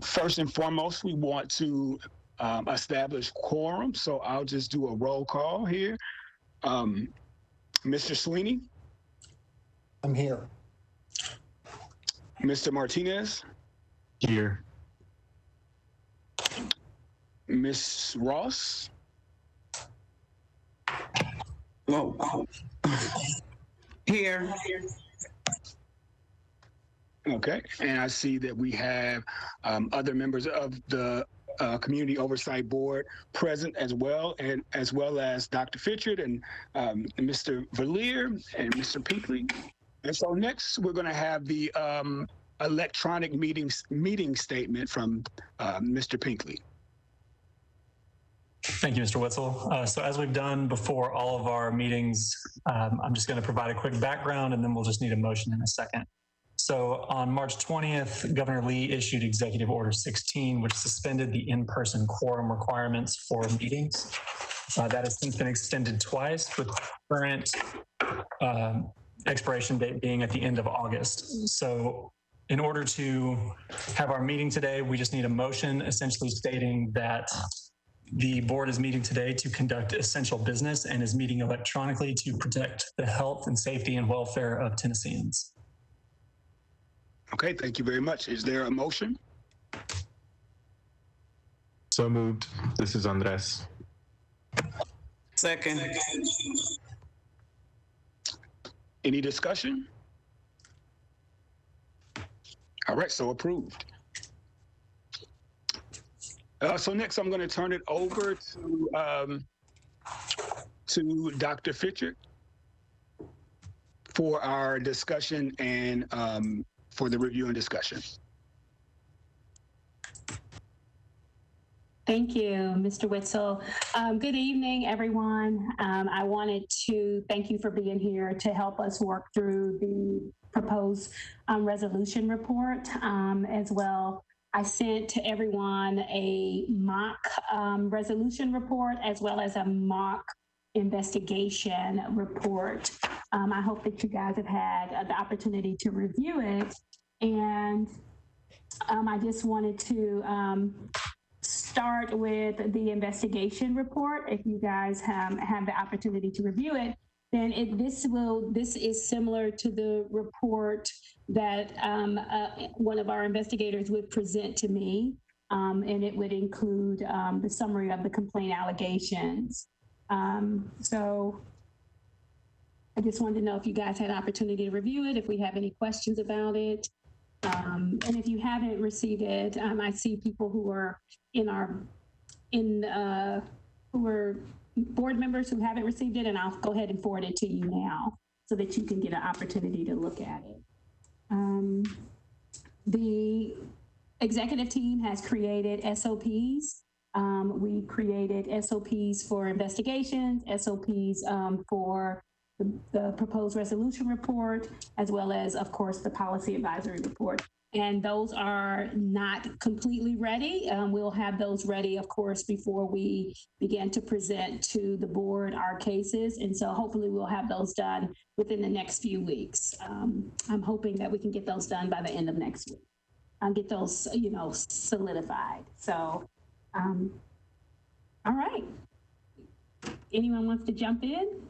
First and foremost, we want to establish quorum, so I'll just do a roll call here. Mr. Sweeney? I'm here. Mr. Martinez? Here. Ms. Ross? Oh. Here. Okay, and I see that we have other members of the Community Oversight Board present as well, and as well as Dr. Fitchard and Mr. Verlier and Mr. Pinkley. And so next, we're going to have the electronic meeting statement from Mr. Pinkley. Thank you, Mr. Witzel. So as we've done before all of our meetings, I'm just going to provide a quick background and then we'll just need a motion in a second. So on March 20th, Governor Lee issued Executive Order 16, which suspended the in-person quorum requirements for meetings. That has since been extended twice, with the current expiration date being at the end of August. So in order to have our meeting today, we just need a motion essentially stating that the board is meeting today to conduct essential business and is meeting electronically to protect the health and safety and welfare of Tennesseans. Okay, thank you very much. Is there a motion? So moved. This is Andres. Second. Any discussion? All right, so approved. So next, I'm going to turn it over to Dr. Fitchard for our discussion and for the review and discussion. Thank you, Mr. Witzel. Good evening, everyone. I wanted to thank you for being here to help us work through the proposed resolution report as well. I sent to everyone a mock resolution report as well as a mock investigation report. I hope that you guys have had the opportunity to review it. And I just wanted to start with the investigation report. If you guys have the opportunity to review it, then this is similar to the report that one of our investigators would present to me, and it would include the summary of the complaint allegations. So I just wanted to know if you guys had an opportunity to review it, if we have any questions about it. And if you haven't received it, I see people who are who are board members who haven't received it, and I'll go ahead and forward it to you now so that you can get an opportunity to look at it. The executive team has created SOPs. We created SOPs for investigations, SOPs for the proposed resolution report, as well as, of course, the policy advisory report. And those are not completely ready. We'll have those ready, of course, before we begin to present to the board our cases. And so hopefully we'll have those done within the next few weeks. I'm hoping that we can get those done by the end of next week. I'll get those, solidified. So, all right. Anyone wants to jump in?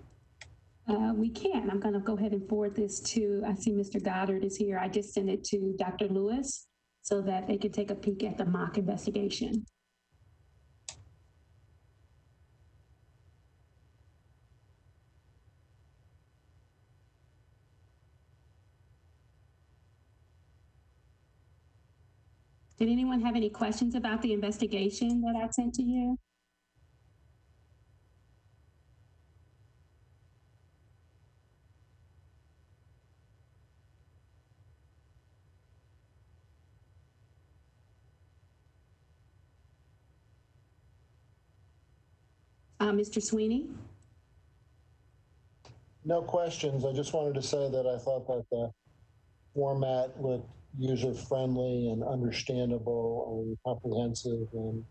We can. I'm going to go ahead and forward this to, I see Mr. Goddard is here. I just sent it to Dr. Lewis so that they can take a peek at the mock investigation. Did anyone have any questions about the investigation that I sent to you? Mr. Sweeney? No questions. I just wanted to say that I thought that the format looked user-friendly and understandable and comprehensive and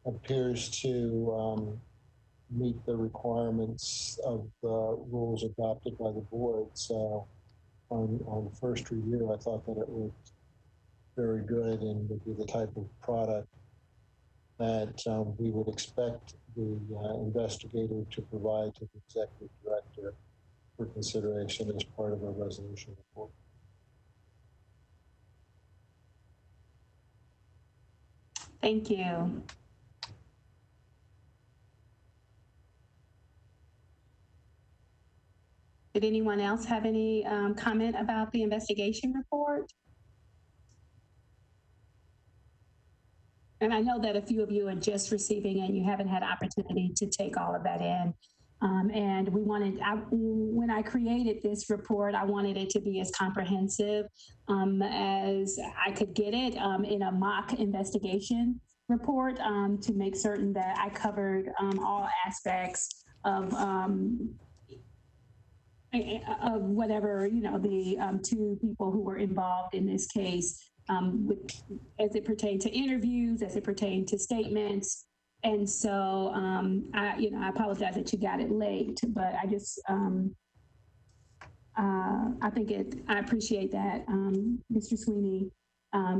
appears to meet the requirements of the rules adopted by the board. So on first review, I thought that it looked very good and would be the type of product that we would expect the investigator to provide to the executive director for consideration as part of a resolution report. Thank you. Did anyone else have any comment about the investigation report? And I know that a few of you are just receiving it and you haven't had opportunity to take all of that in. And we wanted, when I created this report, I wanted it to be as comprehensive as I could get it in a mock investigation report to make certain that I covered all aspects of whatever, you know, the two people who were involved in this case, as it pertained to interviews, as it pertained to statements. And so, I apologize that you got it late, but I just, I appreciate that, Mr. Sweeney.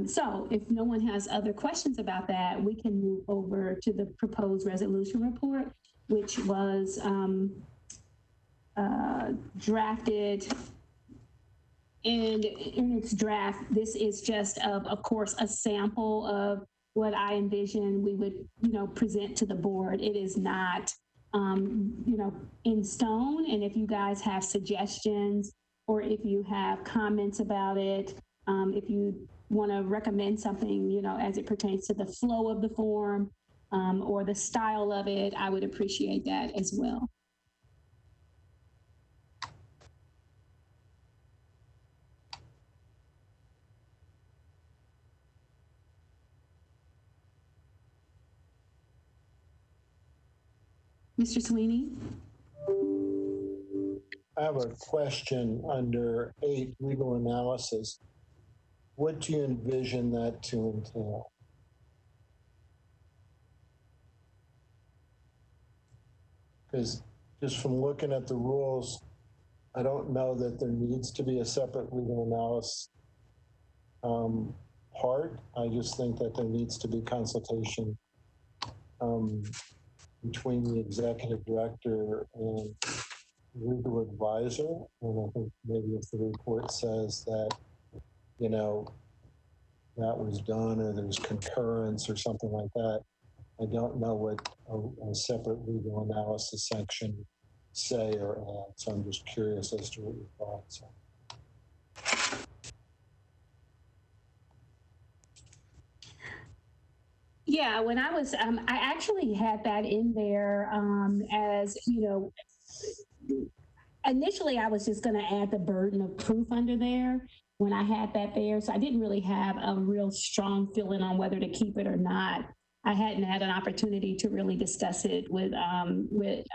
So if no one has other questions about that, we can move over to the proposed resolution report, which was drafted. And in its draft, this is just of course, a sample of what I envision we would, present to the board. It is not, in stone. And if you guys have suggestions or if you have comments about it, if you want to recommend something, as it pertains to the flow of the form or the style of it, I would appreciate that as well. Mr. Sweeney? I have a question under 8, legal analysis. What do you envision that to entail? Because just from looking at the rules, I don't know that there needs to be a separate legal analysis part. I just think that there needs to be consultation between the executive director and legal advisor. And I think maybe if the report says that, that was done or there's concurrence or something like that, I don't know what a separate legal analysis section say or add. So I'm just curious as to what your thoughts are. Yeah, when I was, I actually had that in there as, initially I was just going to add the burden of proof under there when I had that there. So I didn't really have a real strong feeling on whether to keep it or not. I hadn't had an opportunity to really discuss it with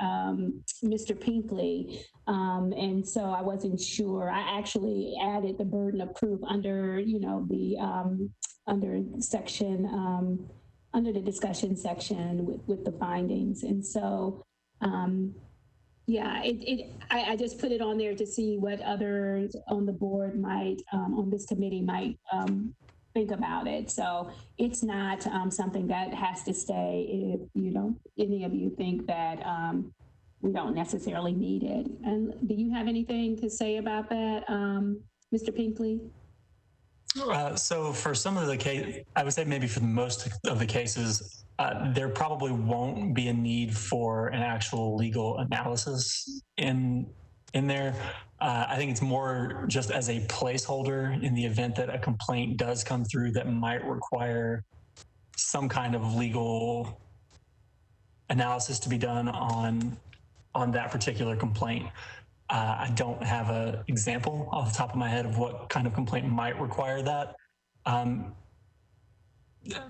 Mr. Pinkley. And so I wasn't sure. I actually added the burden of proof under, the under section, under the discussion section with the findings. And so, yeah, I just put it on there to see what others on the board might, on this committee might think about it. So it's not something that has to stay if any of you think that we don't necessarily need it. And do you have anything to say about that, Mr. Pinkley? So for some of the case, I would say maybe for most of the cases, there probably won't be a need for an actual legal analysis in there. I think it's more just as a placeholder in the event that a complaint does come through that might require some kind of legal analysis to be done on that particular complaint. I don't have an example off the top of my head of what kind of complaint might require that.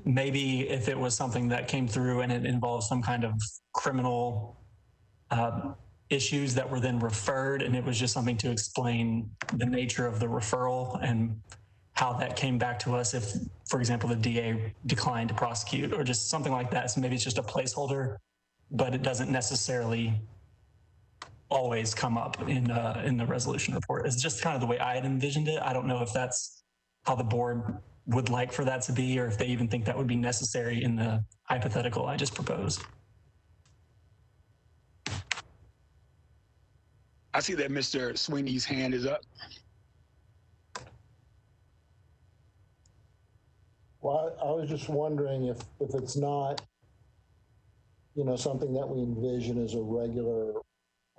Maybe if it was something that came through and it involved some kind of criminal issues that were then referred, and it was just something to explain the nature of the referral and how that came back to us if, for example, the DA declined to prosecute or just something like that. So maybe it's just a placeholder, but it doesn't necessarily always come up in the resolution report. It's just kind of the way I had envisioned it. I don't know if that's how the board would like for that to be, or if they even think that would be necessary in the hypothetical I just proposed. I see that Mr. Sweeney's hand is up. Well, I was just wondering if it's not, something that we envision as a regular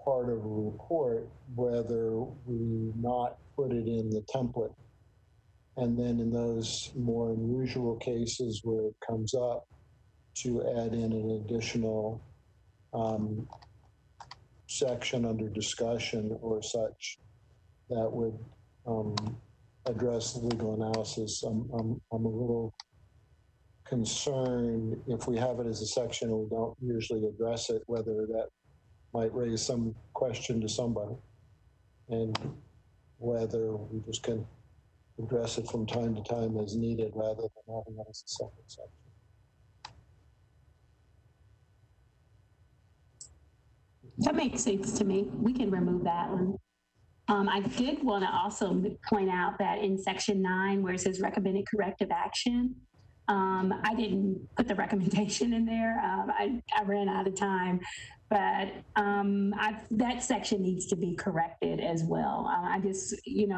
part of a report, whether we not put it in the template. And then in those more unusual cases where it comes up, to add in an additional section under discussion or such that would address legal analysis. I'm a little concerned if we have it as a section and we don't usually address it, whether that might raise some question to somebody, and whether we just can address it from time to time as needed rather than having it as a separate section. That makes sense to me. We can remove that one. I did want to also point out that in section 9, where it says recommended corrective action, I didn't put the recommendation in there. I ran out of time, but that section needs to be corrected as well. I just,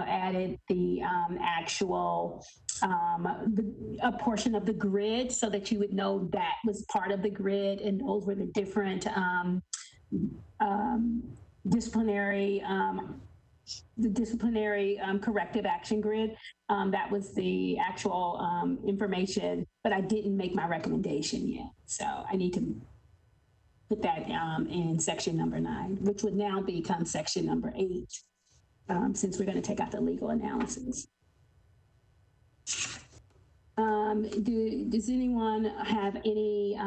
added the actual, a portion of the grid so that you would know that was part of the grid, and those were the different disciplinary corrective action grid. That was the actual information, but I didn't make my recommendation yet. So I need to put that in section number 9, which would now become section number 8, since we're going to take out the legal analysis. Does anyone have any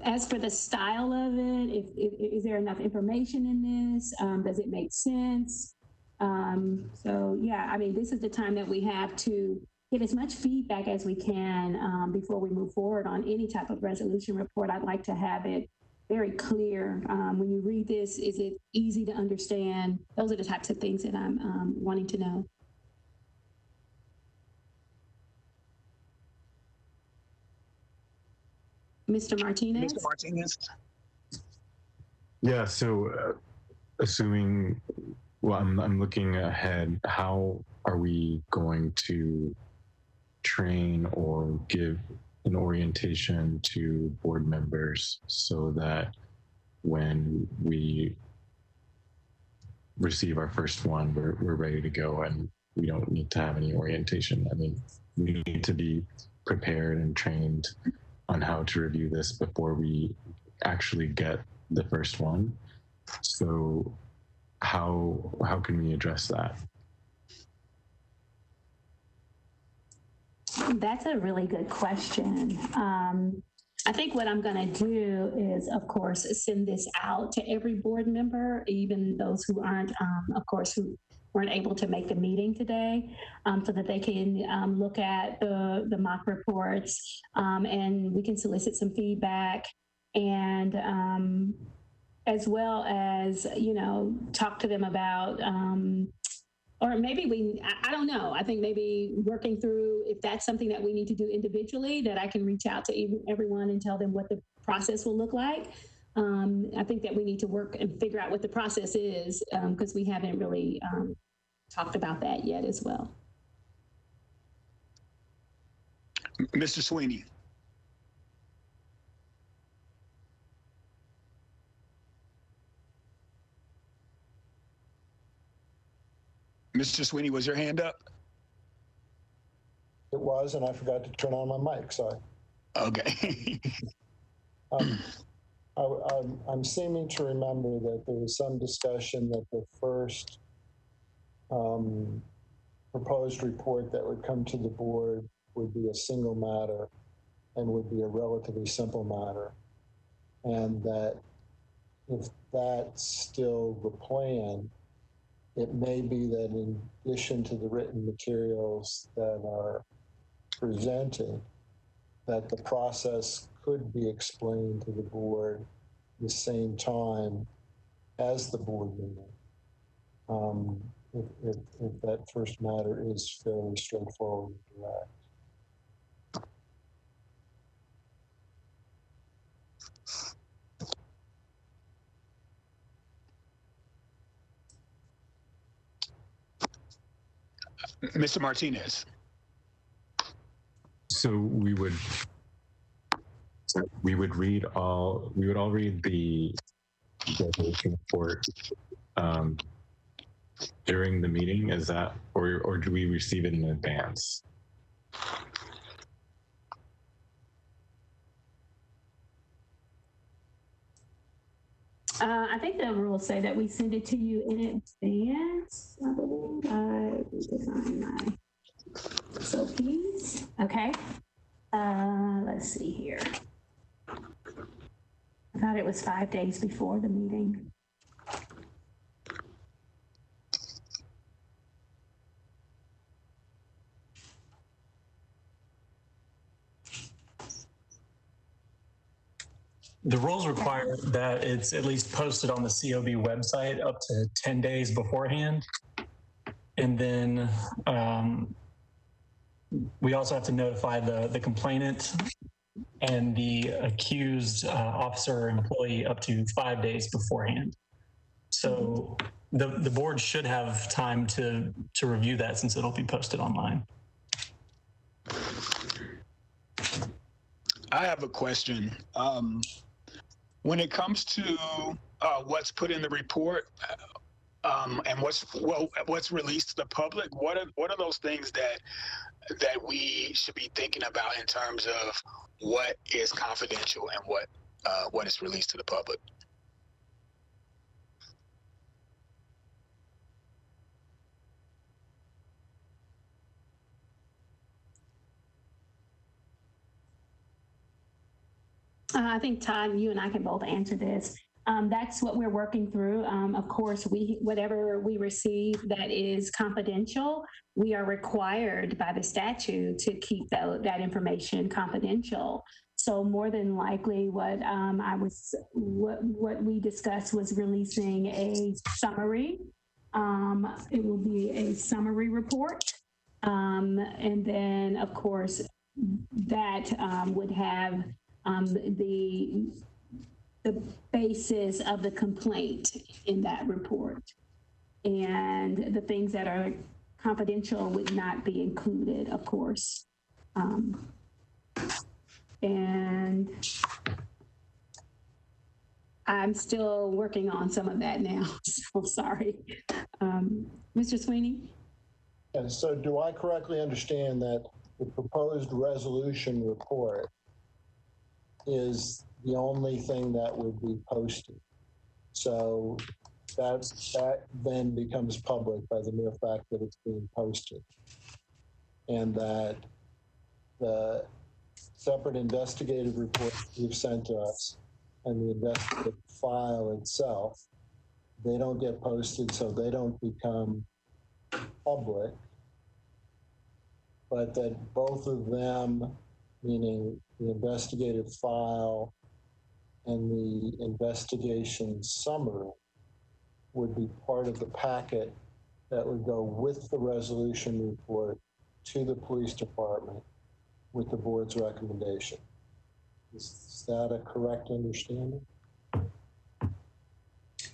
as for the style of it, is there enough information in this? Does it make sense? So yeah, this is the time that we have to get as much feedback as we can before we move forward on any type of resolution report. I'd like to have it very clear. When you read this, is it easy to understand? Those are the types of things that I'm wanting to know. Mr. Martinez? Mr. Martinez? Yeah, so assuming, I'm looking ahead, how are we going to train or give an orientation to board members so that when we receive our first one, we're ready to go and we don't need to have any orientation? We need to be prepared and trained on how to review this before we actually get the first one. So how can we address that? That's a really good question. I think what I'm going to do is, of course, send this out to every board member, even those who aren't, of course, who weren't able to make the meeting today, so that they can look at the mock reports, and we can solicit some feedback, and as well as, talk to them about, or maybe I don't know. I think maybe working through, if that's something that we need to do individually, that I can reach out to everyone and tell them what the process will look like. I think that we need to work and figure out what the process is, because we haven't really talked about that yet as well. Mr. Sweeney? Mr. Sweeney, was your hand up? It was, and I forgot to turn on my mic, sorry. Okay. I'm seeming to remember that there was some discussion that the first proposed report that would come to the board would be a single matter and would be a relatively simple matter. And that if that's still the plan, it may be that in addition to the written materials that are presented, that the process could be explained to the board at the same time as the board meeting. if that first matter is fairly straightforward and direct. Mr. Martinez. So we would all read the resolution report during the meeting. Is that, or do we receive it in advance? I think the rules say that we send it to you in advance. I believe I redesigned my SOPs. Okay. Let's see here. I thought it was 5 days before the meeting. The rules require that it's at least posted on the COB website up to 10 days beforehand. And then we also have to notify the complainant and the accused officer or employee up to 5 days beforehand. So the board should have time to review that since it'll be posted online. I have a question. When it comes to what's put in the report and what's released to the public, what are those things that we should be thinking about in terms of what is confidential and what is released to the public? I think, Todd, you and I can both answer this. That's what we're working through. Of course, whatever we receive that is confidential, we are required by the statute to keep that information confidential. So more than likely, what we discussed was releasing a summary. It will be a summary report, and then of course that would have the basis of the complaint in that report, and the things that are confidential would not be included, of course. And I'm still working on some of that now, so sorry. Mr. Sweeney? And so do I correctly understand that the proposed resolution report is the only thing that would be posted? So that then becomes public by the mere fact that it's being posted, and that the separate investigative report you've sent to us and the investigative file itself, they don't get posted, so they don't become public, but that both of them, meaning the investigative file and the investigation summary, would be part of the packet that would go with the resolution report to the police department with the board's recommendation. Is that a correct understanding?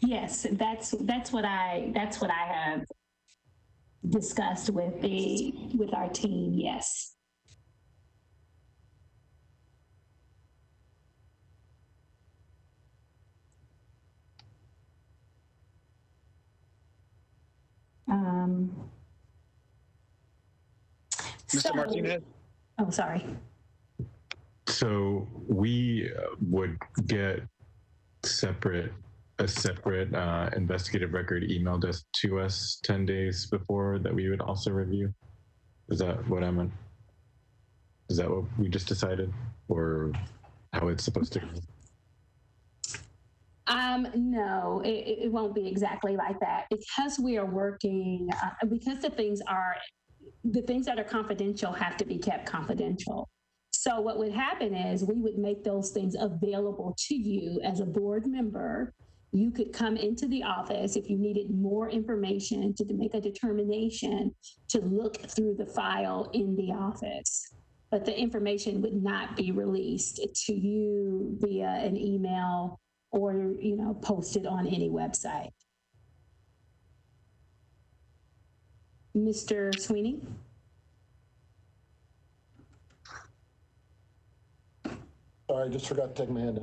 Yes, that's what I have discussed with our team. Yes. Mr. Martinez? Oh, sorry. So we would get a separate investigative record emailed to us 10 days before that we would also review. Is that what we just decided, or how it's supposed to go? No, it won't be exactly like that, because we are working, because the things that are confidential have to be kept confidential. So what would happen is we would make those things available to you as a board member, you could come into the office if you needed more information to make a determination to look through the file in the office. But the information would not be released to you via an email or, you know, posted on any website. Mr. Sweeney? Sorry, I just forgot to take my hand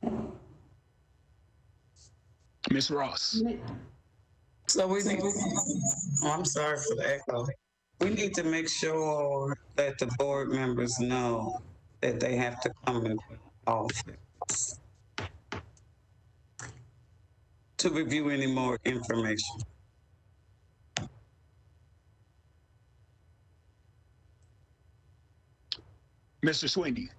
down. Ms. Ross. So we need, I'm sorry for the echo. We need to make sure that the board members know that they have to come in office to review any more information. Mr. Sweeney.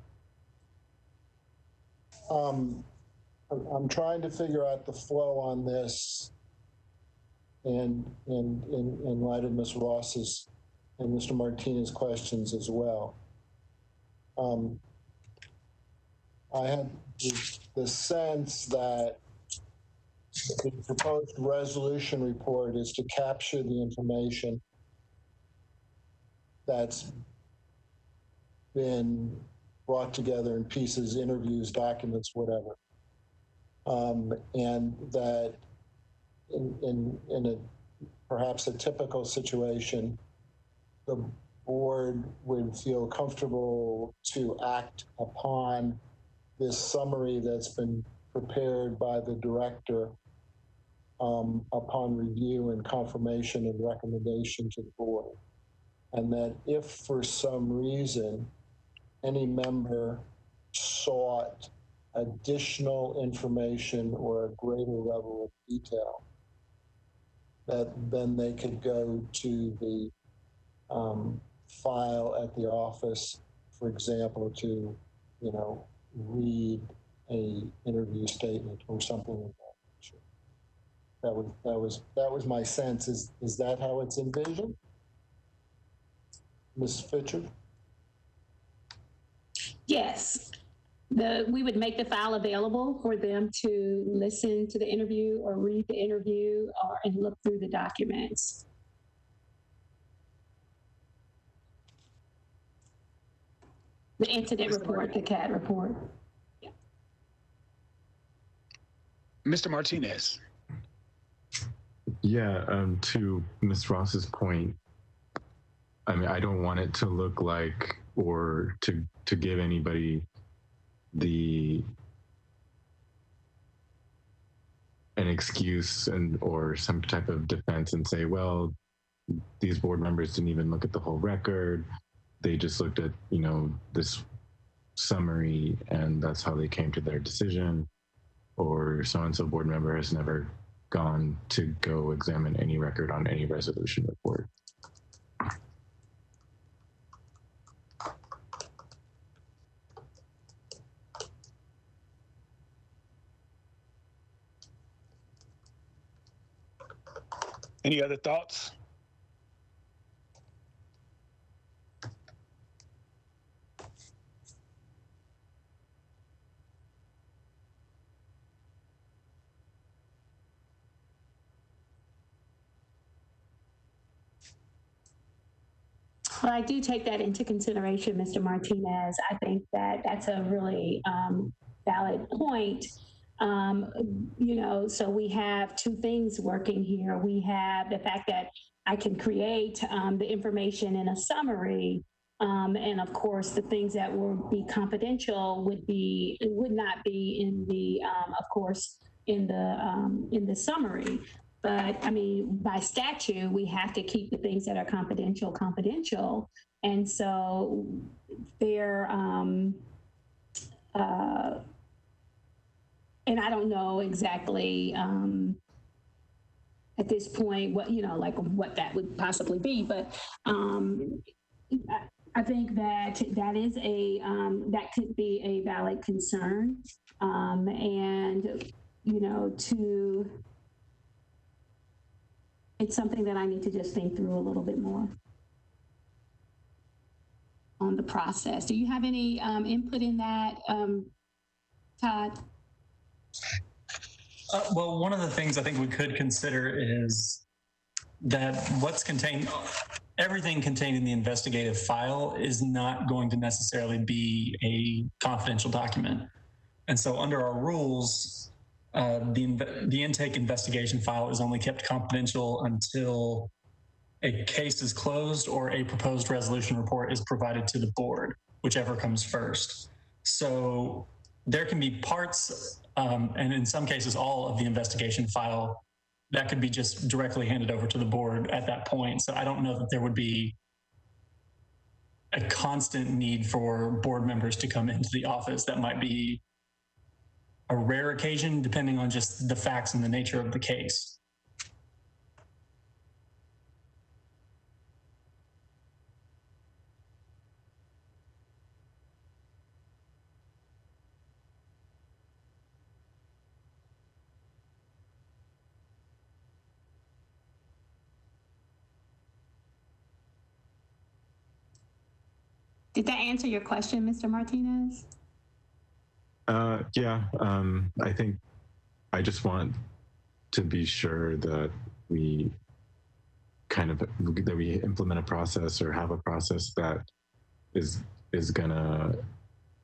I'm trying to figure out the flow on this and in light of Ms. Ross's and Mr. Martinez's questions as well. I had the sense that the proposed resolution report is to capture the information that's been brought together in pieces, interviews, documents, whatever. And that in a perhaps a typical situation, the board would feel comfortable to act upon this summary that's been prepared by the director upon review and confirmation and recommendation to the board. And that if for some reason any member sought additional information or a greater level of detail, that then they could go to the file at the office, for example, to, you know, read a interview statement or something like that. That was my sense. Is that how it's envisioned? Ms. Fitcher? Yes. We would make the file available for them to listen to the interview or read the interview and look through the documents. The incident report, the CAD report. Yeah. Mr. Martinez. Yeah, to Ms. Ross's point, I mean, I don't want it to look like or to give anybody an excuse or some type of defense and say, well, these board members didn't even look at the whole record. They just looked at, you know, this summary and that's how they came to their decision, or so-and-so board member has never gone to go examine any record on any resolution report. Any other thoughts? Well, I do take that into consideration, Mr. Martinez. I think that that's a really valid point. You know, so we have two things working here. We have the fact that I can create the information in a summary, and of course, the things that would be confidential would not be in the, of course, in the summary. But I mean, by statute, we have to keep the things that are confidential, confidential. And so they're, and I don't know exactly at this point what, you know, like what that would possibly be, but I think that that is that could be a valid concern. And, you know, it's something that I need to just think through a little bit more on the process. Do you have any input in that, Todd? Well, one of the things I think we could consider is that everything contained in the investigative file is not going to necessarily be a confidential document. And so under our rules, the intake investigation file is only kept confidential until a case is closed or a proposed resolution report is provided to the board, whichever comes first. So there can be parts, and in some cases, all of the investigation file that could be just directly handed over to the board at that point. So I don't know that there would be a constant need for board members to come into the office. That might be a rare occasion, depending on just the facts and the nature of the case. Did that answer your question, Mr. Martinez? Yeah, I think I just want to be sure that we that we implement a process or have a process that is gonna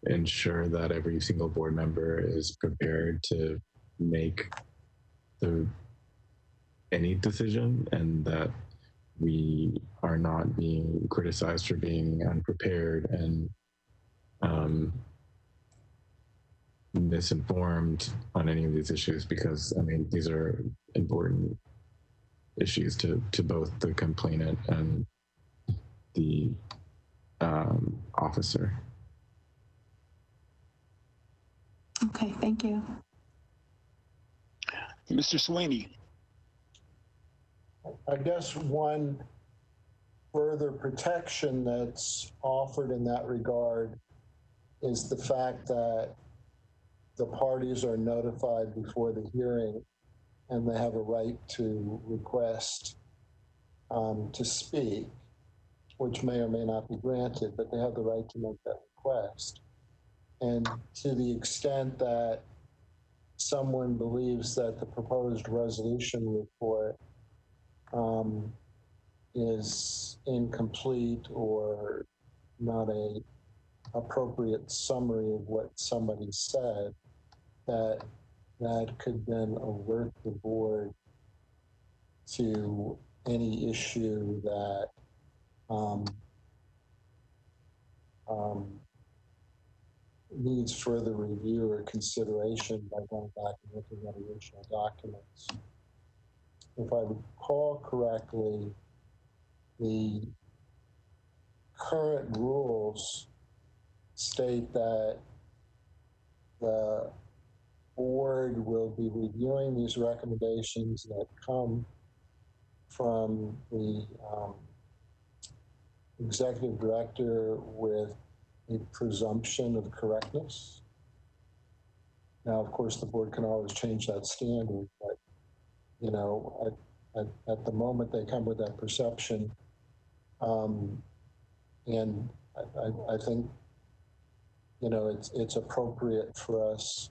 ensure that every single board member is prepared to make any decision, and that we are not being criticized for being unprepared and misinformed on any of these issues, because I mean, these are important issues to both the complainant and the officer. Okay, thank you. Mr. Sweeney. I guess one further protection that's offered in that regard is the fact that the parties are notified before the hearing and they have a right to request to speak, which may or may not be granted, but they have the right to make that request. And to the extent that someone believes that the proposed resolution report is incomplete or not a appropriate summary of what somebody said, that could then alert the board to any issue that needs further review or consideration by going back and looking at original documents. If I recall correctly, the current rules state that the board will be reviewing these recommendations that come from the executive director with a presumption of correctness. Now, of course, the board can always change that standard, but you know, at the moment they come with that perception, and I think, you know, it's appropriate for us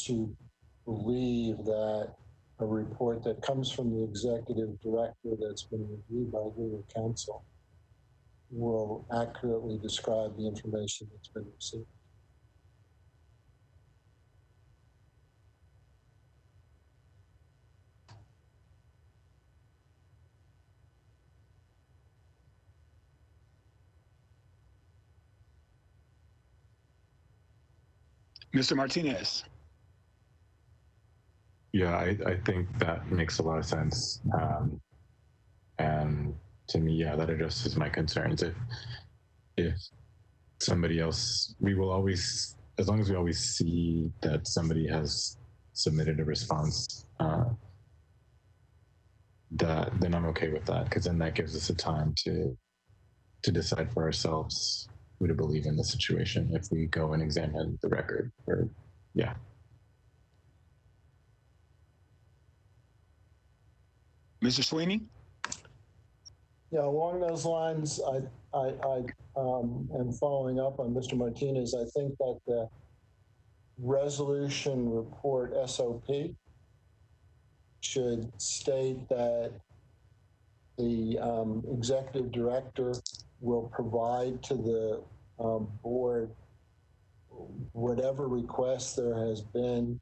to believe that a report that comes from the executive director that's been reviewed by legal counsel will accurately describe the information that's been received. Mr. Martinez. Yeah, I think that makes a lot of sense. And to me, yeah, that addresses my concerns. If somebody else, we will always, as long as we always see that somebody has submitted a response, then I'm okay with that, because then that gives us a time to decide for ourselves who to believe in the situation if we go and examine the record. Or yeah. Mr. Sweeney? Yeah, along those lines, I am following up on Mr. Martinez. I think that resolution report SOP should state that the executive director will provide to the board whatever request there has been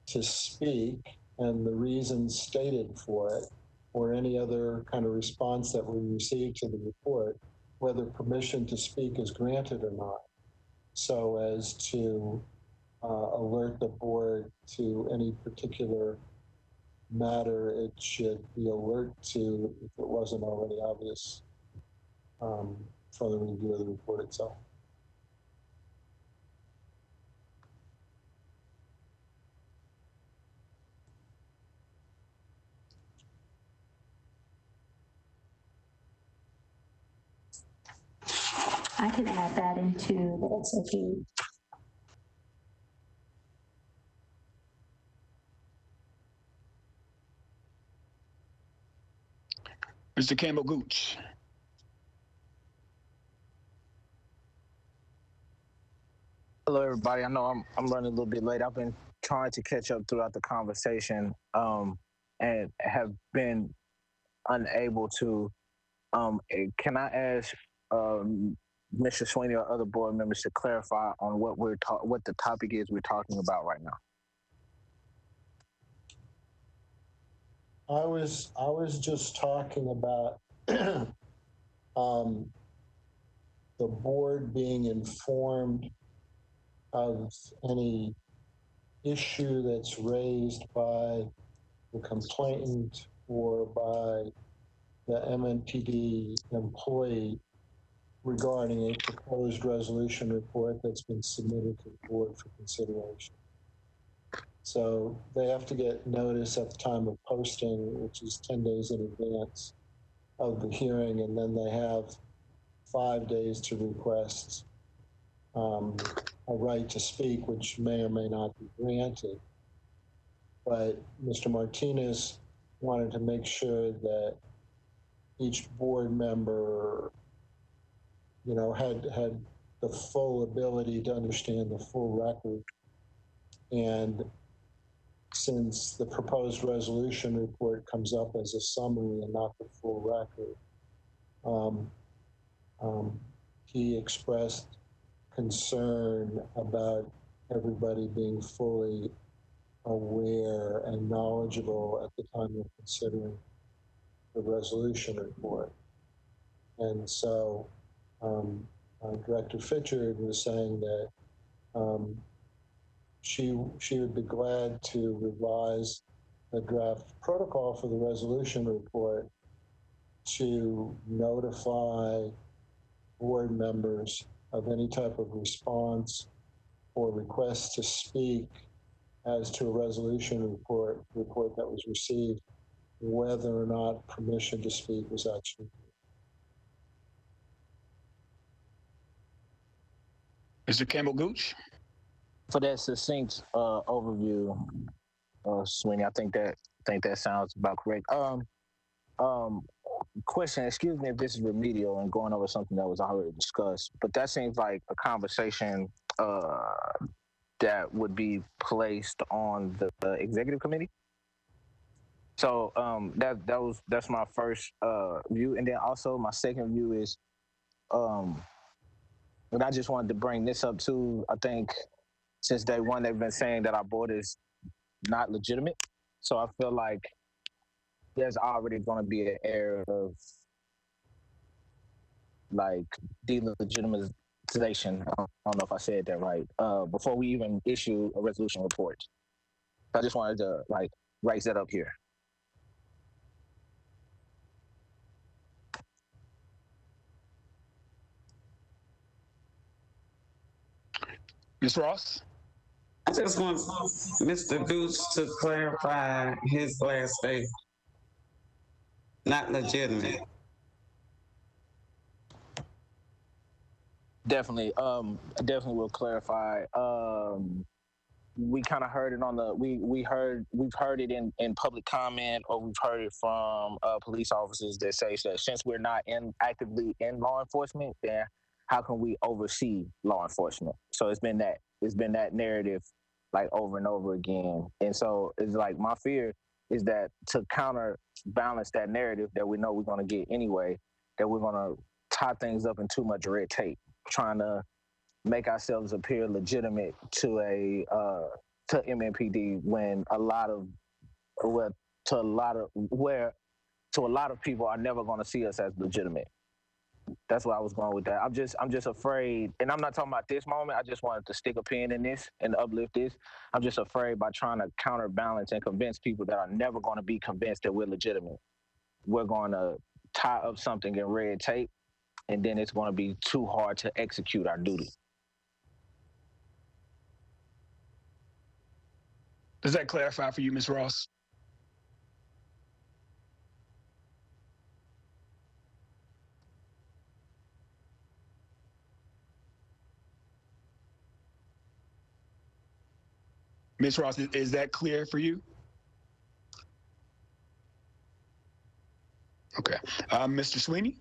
to speak and the reasons stated for it, or any other kind of response that we receive to the report, whether permission to speak is granted or not, so as to alert the board to any particular matter it should be alert to if it wasn't already obvious from the review of the report itself. I can add that into the SOP. Mr. Campbell Gooch. Hello, everybody. I know I'm running a little bit late. I've been trying to catch up throughout the conversation, and have been unable to. Can I ask Mr. Sweeney or other board members to clarify on what the topic is we're talking about right now? I was just talking about the board being informed of any issue that's raised by the complainant or by the MNPD employee regarding a proposed resolution report that's been submitted to the board for consideration. So they have to get notice at the time of posting, which is 10 days in advance of the hearing, and then they have 5 days to request a right to speak, which may or may not be granted. But Mr. Martinez wanted to make sure that each board member, you know, had the full ability to understand the full record. And since the proposed resolution report comes up as a summary and not the full record, he expressed concern about everybody being fully aware and knowledgeable at the time of considering the resolution report. And so Director Fitchard was saying that she would be glad to revise the draft protocol for the resolution report to notify board members of any type of response or request to speak as to a resolution report that was received, whether or not permission to speak was actually. Mr. Campbell Gooch. For that succinct overview, Sweeney, I think that sounds about correct. Question, excuse me if this is remedial and going over something that was already discussed, but that seems like a conversation that would be placed on the executive committee. So that's my first view, and then also my second view is, and I just wanted to bring this up too. I think since day one they've been saying that our board is not legitimate, so I feel like there's already going to be an air of like delegitimization. I don't know if I said that right. Before we even issue a resolution report, I just wanted to like raise that up here. Ms. Ross. I just want Mr. Goose to clarify his last statement. Not legitimate. Definitely will clarify. We kind of heard it on the we've heard it in public comment, or we've heard it from police officers that say that since we're not actively in law enforcement, then how can we oversee law enforcement? So it's been that narrative like over and over again. And so it's like my fear is that to counterbalance that narrative that we know we're going to get anyway, that we're going to tie things up in too much red tape, trying to make ourselves appear legitimate to to MNPD when a lot of people are never going to see us as legitimate. That's why I was going with that. I'm just afraid, and I'm not talking about this moment. I just wanted to stick a pin in this and uplift this. I'm just afraid by trying to counterbalance and convince people that are never going to be convinced that we're legitimate. We're going to tie up something in red tape, and then it's going to be too hard to execute our duty. Does that clarify for you, Ms. Ross? Ms. Ross, is that clear for you? Okay. Mr. Sweeney?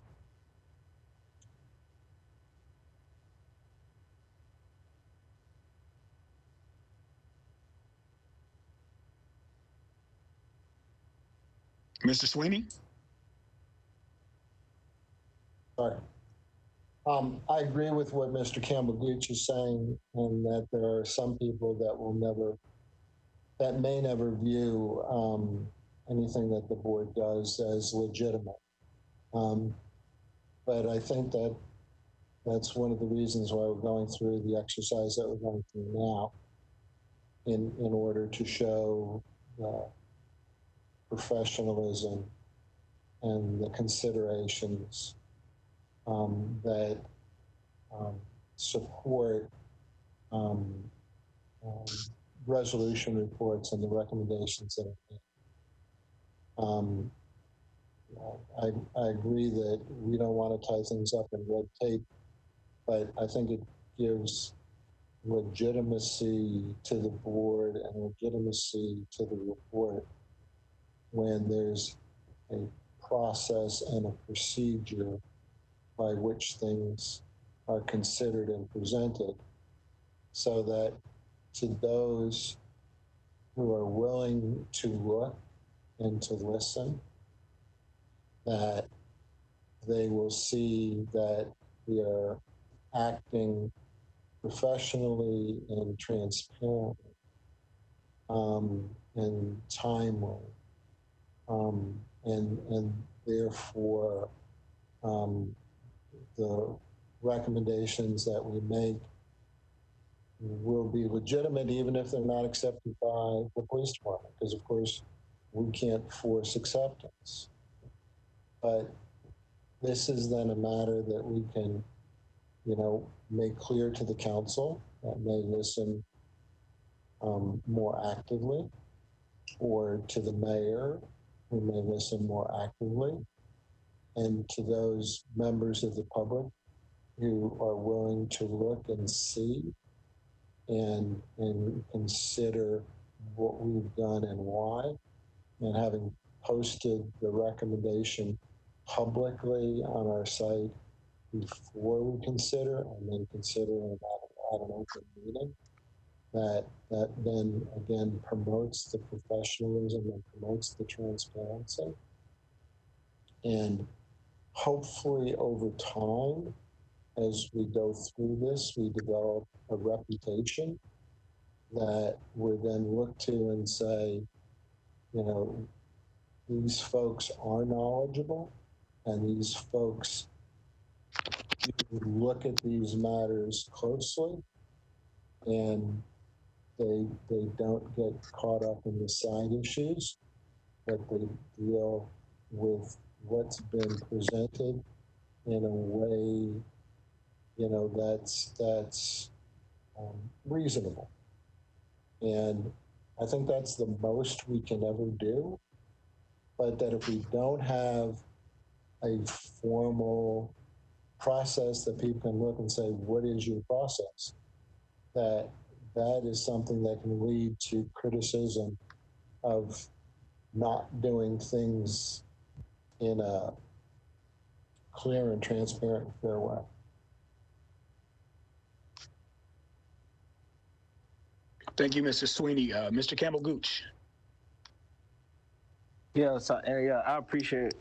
Mr. Sweeney? Sorry. I agree with what Mr. Campbell Gooch is saying, and that there are some people that may never view anything that the board does as legitimate. But I think that that's one of the reasons why we're going through the exercise that we're going through now, in order to show professionalism and the considerations that support resolution reports and the recommendations that are made. I agree that we don't want to tie things up in red tape, but I think it gives legitimacy to the board and legitimacy to the report when there's a process and a procedure by which things are considered and presented, so that to those who are willing to look and to listen, that they will see that we are acting professionally and transparently and timely, and therefore the recommendations that we make will be legitimate, even if they're not accepted by the police department, because of course we can't force acceptance. But this is then a matter that we can, make clear to the council that may listen more actively, or to the mayor who may listen more actively, and to those members of the public who are willing to look and see and consider what we've done and why, and having posted the recommendation publicly on our site before we consider, and then consider at an open meeting, that then again promotes the professionalism and promotes the transparency. And hopefully over time, as we go through this, we develop a reputation that we're then looked to and say, these folks are knowledgeable, and these folks look at these matters closely, and they don't get caught up in the side issues, but they deal with what's been presented in a way, that's reasonable. And I think that's the most we can ever do. But that if we don't have a formal process that people can look and say, what is your process? That is something that can lead to criticism of not doing things in a clear and transparent, fair way. Thank you, Mr. Sweeney. Mr. Campbell Gooch. Yeah, so yeah, I appreciate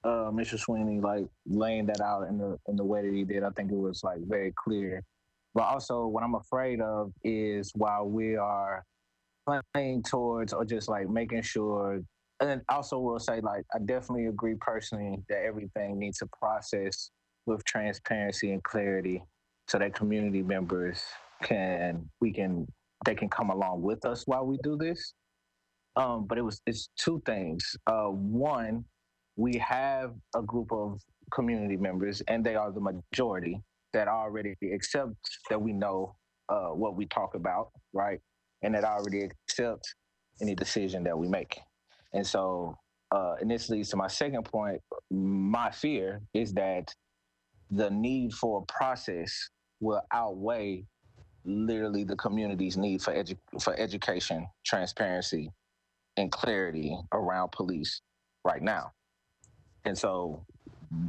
Mr. Sweeney like laying that out in the way that he did. I think it was like very clear. But also, what I'm afraid of is while we are playing towards or just like making sure, and also will say like I definitely agree personally that everything needs a process with transparency and clarity, so that community members they can come along with us while we do this. But it's two things. One, we have a group of community members, and they are the majority that already accept that we know what we talk about, right? And that already accept any decision that we make. And so, and this leads to my second point. My fear is that the need for a process will outweigh literally the community's need for education, transparency, and clarity around police right now. And so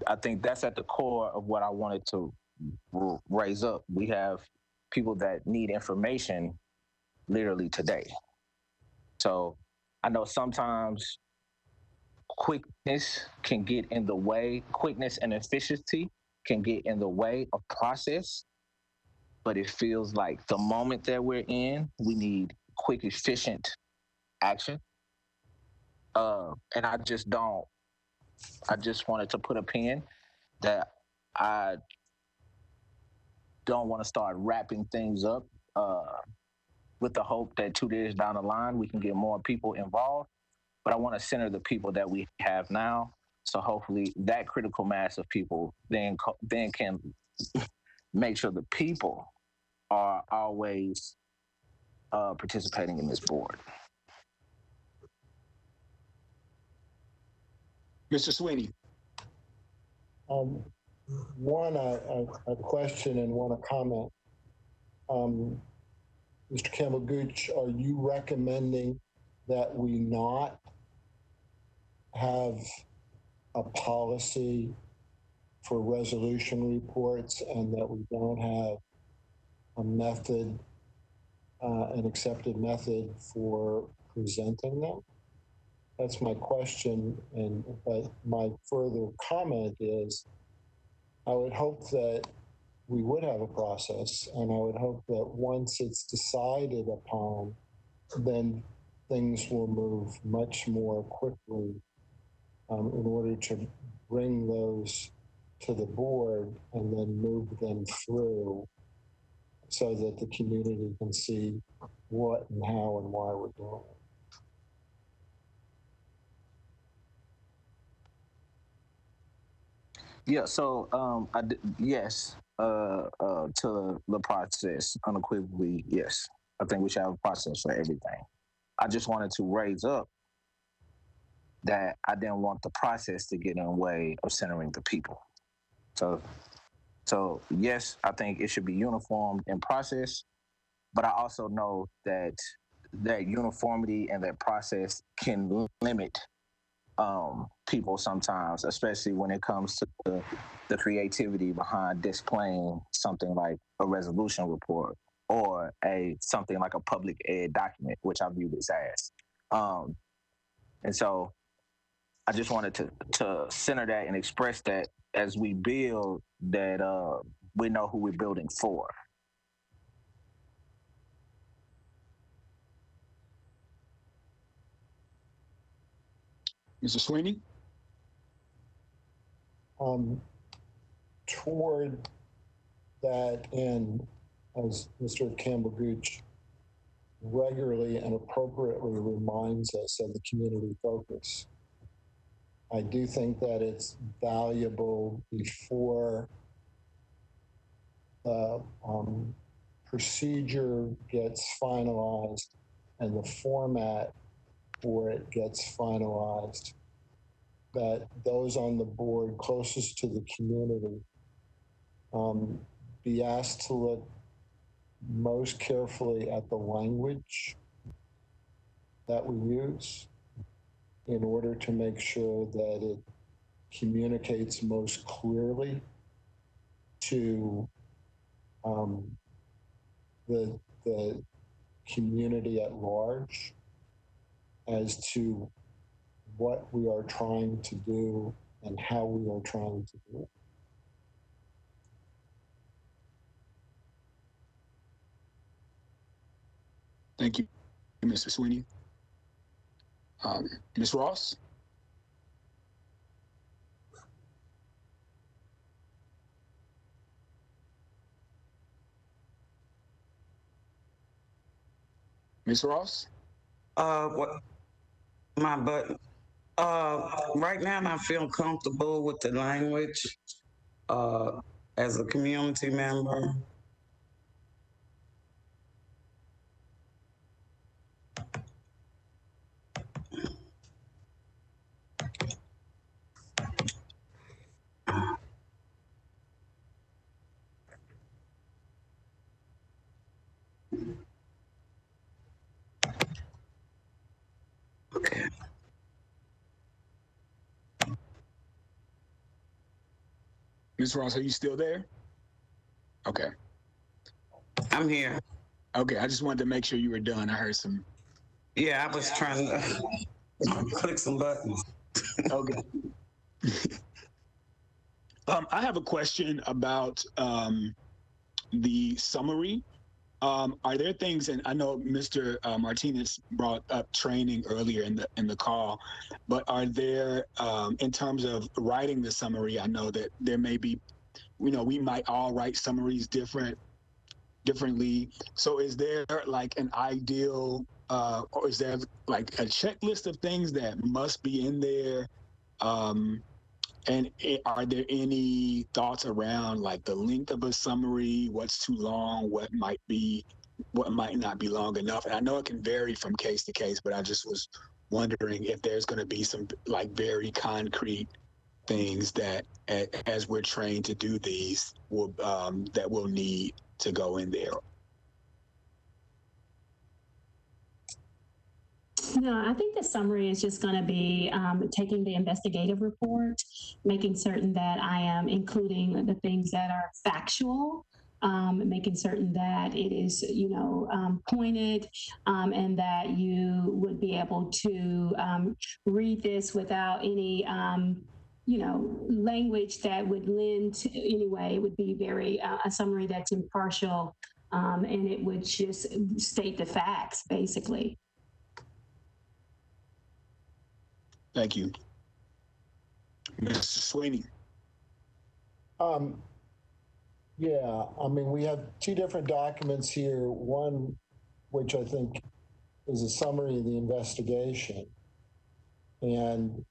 I think that's at the core of what I wanted to raise up. We have people that need information literally today. So I know sometimes quickness can get in the way, quickness and efficiency can get in the way of process, but it feels like the moment that we're in, we need quick, efficient action. And I just wanted to put a pin that I don't want to start wrapping things up with the hope that 2 years down the line we can get more people involved. But I want to center the people that we have now. So hopefully that critical mass of people then can make sure the people are always participating in this board. Mr. Sweeney. One, a question and one, a comment. Mr. Campbell Gooch, are you recommending that we not have a policy for resolution reports and that we don't have a method, an accepted method for presenting them? That's my question. But my further comment is, I would hope that we would have a process, and I would hope that once it's decided upon, then things will move much more quickly in order to bring those to the board and then move them through so that the community can see what and how and why we're doing it. Yeah, so yes, to the process, unequivocally, yes. I think we should have a process for everything. I just wanted to raise up that I didn't want the process to get in the way of centering the people. So yes, I think it should be uniform in process, but I also know that that uniformity and that process can limit people sometimes, especially when it comes to the creativity behind displaying something like a resolution report or something like a public ed document, which I view this as. And so I just wanted to center that and express that as we build that we know who we're building for. Mr. Sweeney? Toward that end, as Mr. Campbell Gooch regularly and appropriately reminds us of the community focus, I do think that it's valuable before the procedure gets finalized and the format for it gets finalized, that those on the board closest to the community be asked to look most carefully at the language that we use in order to make sure that it communicates most clearly to the the community at large as to what we are trying to do and how we are trying to do it. Thank you, Mr. Sweeney. Ms. Ross? Ms. Ross? What, my button? Right now I feel comfortable with the language, as a community member. Okay. Ms. Ross, are you still there? Okay. I'm here. Okay, I just wanted to make sure you were done. I heard some. Yeah, I was trying to click some buttons. Okay. I have a question about the summary. Are there things, and I know Mr. Martinez brought up training earlier in the call, but are there, in terms of writing the summary, I know that there may be, we might all write summaries differently. So is there like an ideal, or is there like a checklist of things that must be in there? And are there any thoughts around like the length of a summary, what's too long, what might not be long enough? And I know it can vary from case to case, but I just was wondering if there's going to be some like very concrete things that as we're trained to do these that we'll need to go in there. No, I think the summary is just going to be taking the investigative report, making certain that I am including the things that are factual, making certain that it is, pointed, and that you would be able to read this without any, language that would lend to, anyway, it would be very, a summary that's impartial, and it would just state the facts, basically. Thank you. Mr. Sweeney. Yeah, I mean, we have two different documents here. One, which I think is a summary of the investigation. And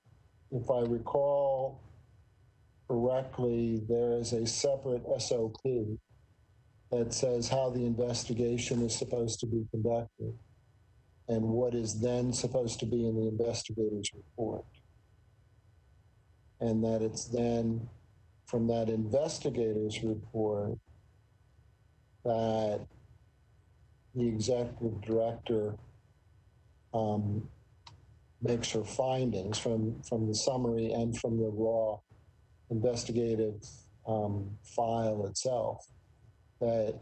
if I recall correctly, there is a separate SOP that says how the investigation is supposed to be conducted and what is then supposed to be in the investigator's report. And that it's then from that investigator's report that the executive director makes her findings from the summary and from the raw investigative file itself, that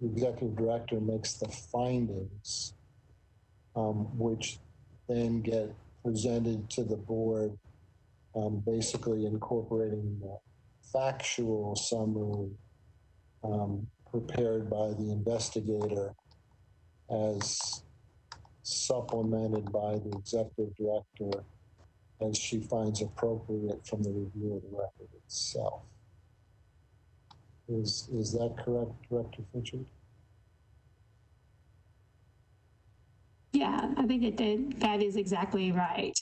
the executive director makes the findings, which then get presented to the board, basically incorporating the factual summary prepared by the investigator as supplemented by the executive director as she finds appropriate from the review of the record itself. Is that correct, Director Fincher? Yeah, I think that is exactly right.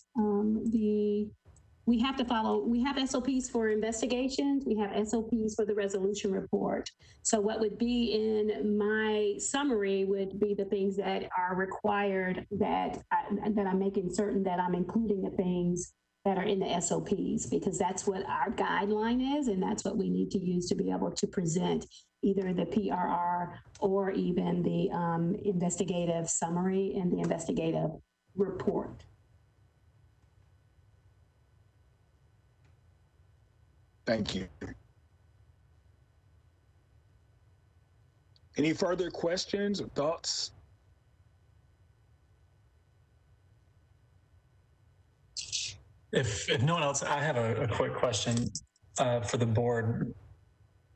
We have to follow, we have SOPs for investigations, we have SOPs for the resolution report. So what would be in my summary would be the things that are required, that I'm making certain that I'm including the things that are in the SOPs, because that's what our guideline is, and that's what we need to use to be able to present either the PRR or even the investigative summary and the investigative report. Thank you. Any further questions or thoughts? If no one else, I have a quick question for the board.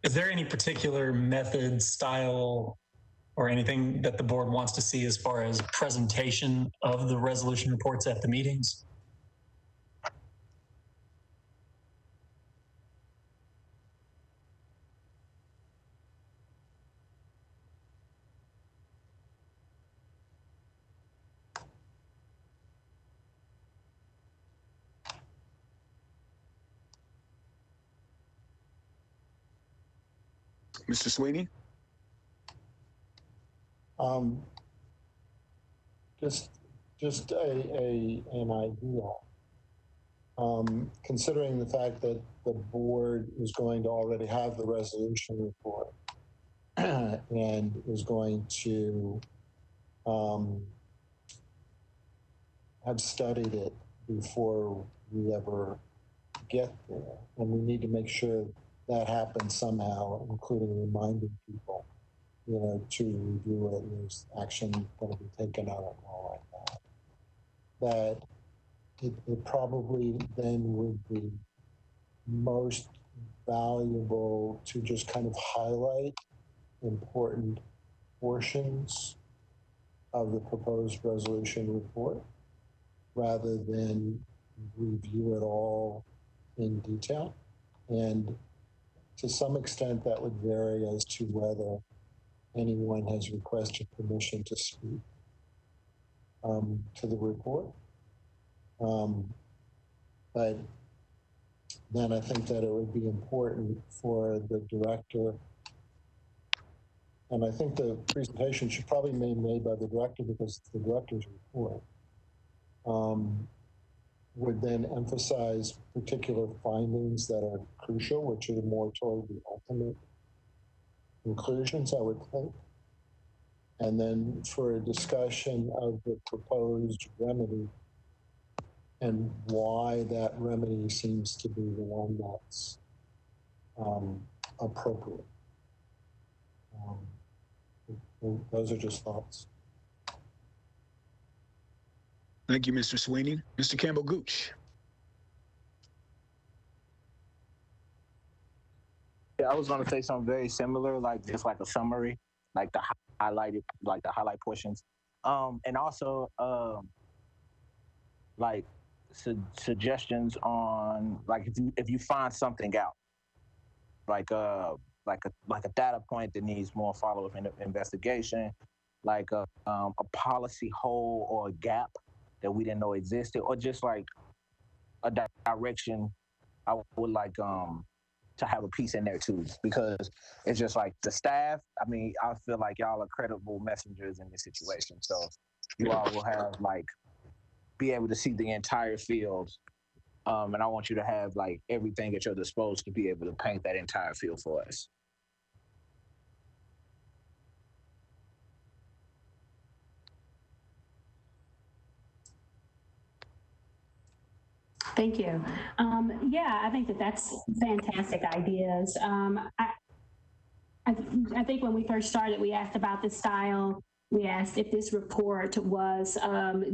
Is there any particular method, style, or anything that the board wants to see as far as presentation of the resolution reports at the meetings? Mr. Sweeney? Just an idea. Considering the fact that the board is going to already have the resolution report and is going to have studied it before we ever get there, and we need to make sure that happens somehow, including reminding people, to review it, and there's action going to be taken on it and all like that. That it probably then would be most valuable to just kind of highlight important portions of the proposed resolution report rather than review it all in detail. And to some extent, that would vary as to whether anyone has requested permission to speak to the report. But then I think that it would be important for the director, and I think the presentation should probably be made by the director because it's the director's report, would then emphasize particular findings that are crucial, which are more toward the ultimate conclusions, I would think. And then for a discussion of the proposed remedy and why that remedy seems to be the one that's appropriate. Those are just thoughts. Thank you, Mr. Sweeney. Mr. Campbell Gooch. Yeah, I was going to say something very similar, like just like a summary, like the highlighted, like the highlight portions, and also like suggestions on like if you find something out, like a data point that needs more follow-up investigation, like a policy hole or a gap that we didn't know existed, or just like a direction. I would like to have a piece in there too, because it's just like the staff. I mean, I feel like y'all are credible messengers in this situation, so you all will have like be able to see the entire field, and I want you to have like everything at your disposal to be able to paint that entire field for us. Thank you. Yeah, I think that's fantastic ideas. I think when we first started, we asked about the style. We asked if this report was,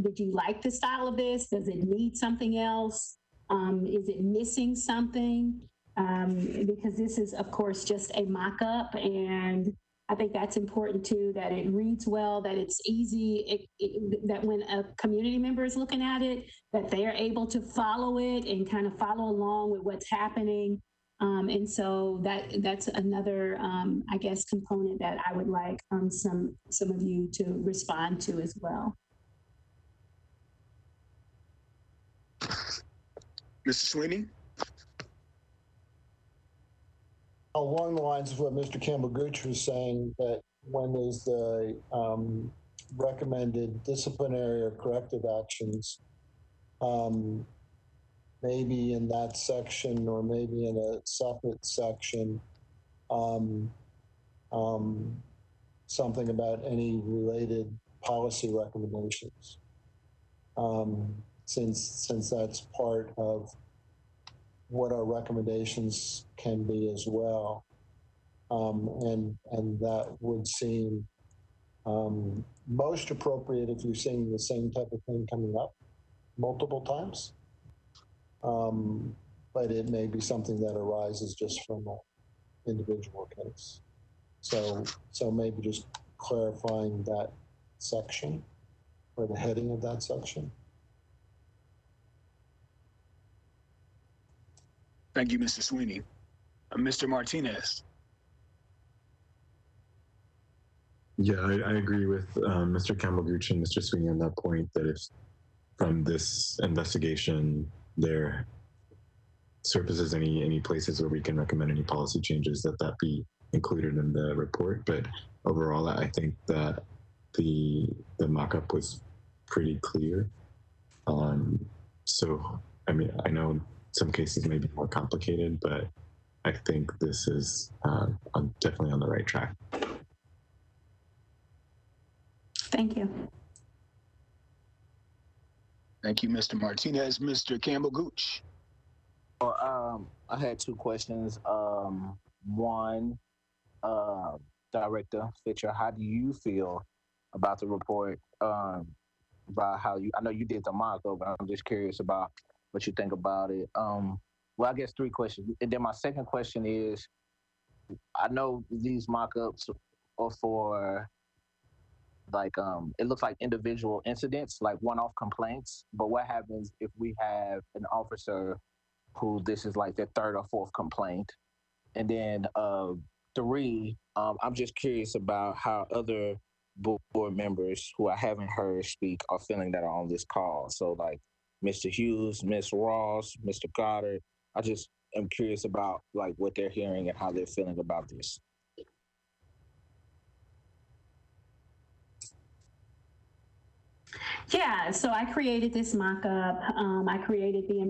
did you like the style of this? Does it need something else? Is it missing something? Because this is, of course, just a mock-up, and I think that's important too, that it reads well, that it's easy, that when a community member is looking at it, that they are able to follow it and kind of follow along with what's happening. And so that's another, I guess, component that I would like some of you to respond to as well. Mr. Sweeney? Along the lines of what Mr. Campbell Gooch was saying, that when there's the recommended disciplinary or corrective actions, maybe in that section or maybe in a separate section, something about any related policy recommendations, since that's part of what our recommendations can be as well. and that would seem most appropriate if you're seeing the same type of thing coming up multiple times. But it may be something that arises just from an individual case. So maybe just clarifying that section or the heading of that section. Thank you, Mr. Sweeney. Mr. Martinez. Yeah, I agree with Mr. Campbell-Gooch and Mr. Sweeney on that point, that if from this investigation there surfaces any places where we can recommend any policy changes, that be included in the report. But overall, I think that the mock-up was pretty clear. So, I mean, I know some cases may be more complicated, but I think this is definitely on the right track. Thank you. Thank you, Mr. Martinez. Mr. Campbell-Gooch. Well, I had two questions. One, Director Fisher, how do you feel about the report? About how I know you did the mock-up, but I'm just curious about what you think about it. Well, I guess three questions. And then my second question is, I know these mock-ups are for like, it looks like individual incidents, like one-off complaints, but what happens if we have an officer who this is like their third or fourth complaint? And then three, I'm just curious about how other board members who I haven't heard speak are feeling that are on this call. So like Mr. Hughes, Ms. Ross, Mr. Goddard, I just am curious about like what they're hearing and how they're feeling about this. Yeah, so I created this mock-up. I created the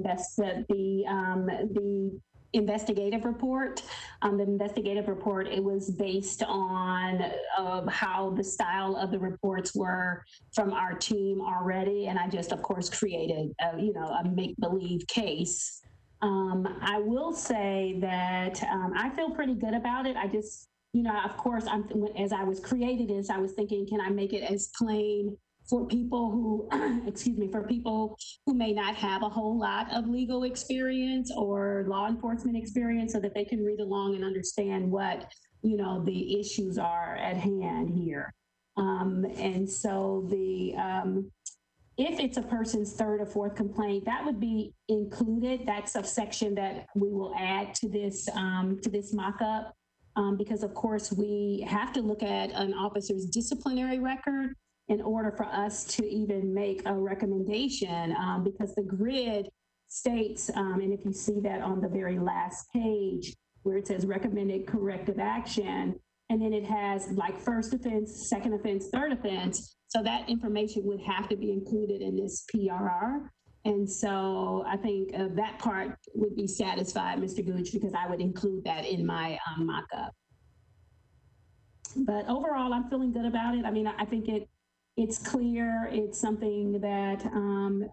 investigative report. The investigative report, it was based on how the style of the reports were from our team already, and I just, of course, created a make-believe case. I will say that I feel pretty good about it. I just, of course, as I was creating this, I was thinking, can I make it as plain for people who, for people who may not have a whole lot of legal experience or law enforcement experience, so that they can read along and understand what, the issues are at hand here. And so if it's a person's third or fourth complaint, that would be included. That's a section that we will add to this mock-up, because of course we have to look at an officer's disciplinary record in order for us to even make a recommendation, because the grid states, and if you see that on the very last page where it says recommended corrective action, and then it has like first offense, second offense, third offense. So that information would have to be included in this PRR. And so I think that part would be satisfied, Mr. Gooch, because I would include that in my mock-up. But overall, I'm feeling good about it. I mean, I think it's clear. It's something that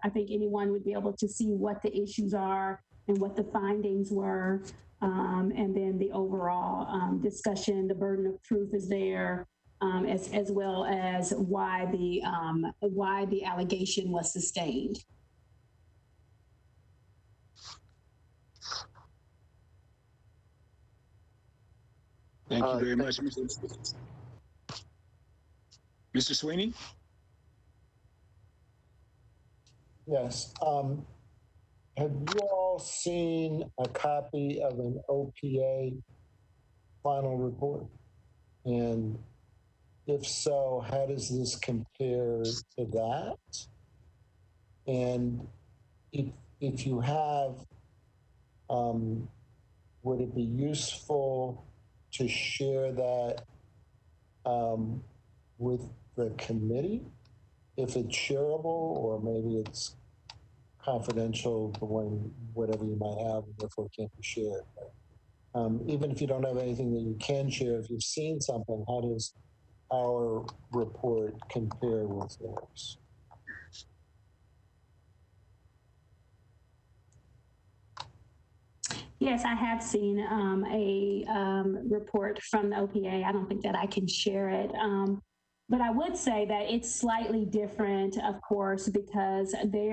I think anyone would be able to see what the issues are and what the findings were. And then the overall discussion, the burden of proof is there, as well as why the allegation was sustained. Thank you very much, Mr. Sweeney. Yes. Have you all seen a copy of an OPA final report? And if so, how does this compare to that? And if you have, would it be useful to share that with the committee, if it's shareable, or maybe it's confidential, whatever you might have, and therefore can't be shared. But, even if you don't have anything that you can share, if you've seen something, how does our report compare with yours? Yes, I have seen a report from the OPA. I don't think that I can share it. But I would say that it's slightly different, of course, because they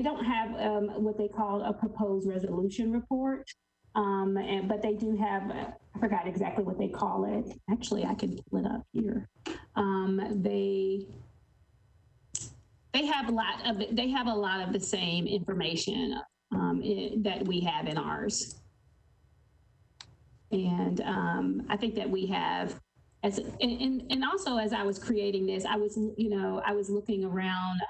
don't have what they call a proposed resolution report. But they do have, I forgot exactly what they call it. Actually, I can pull it up here. They have a lot of the same information that we have in ours. And I think that we have, and also as I was creating this, I was looking around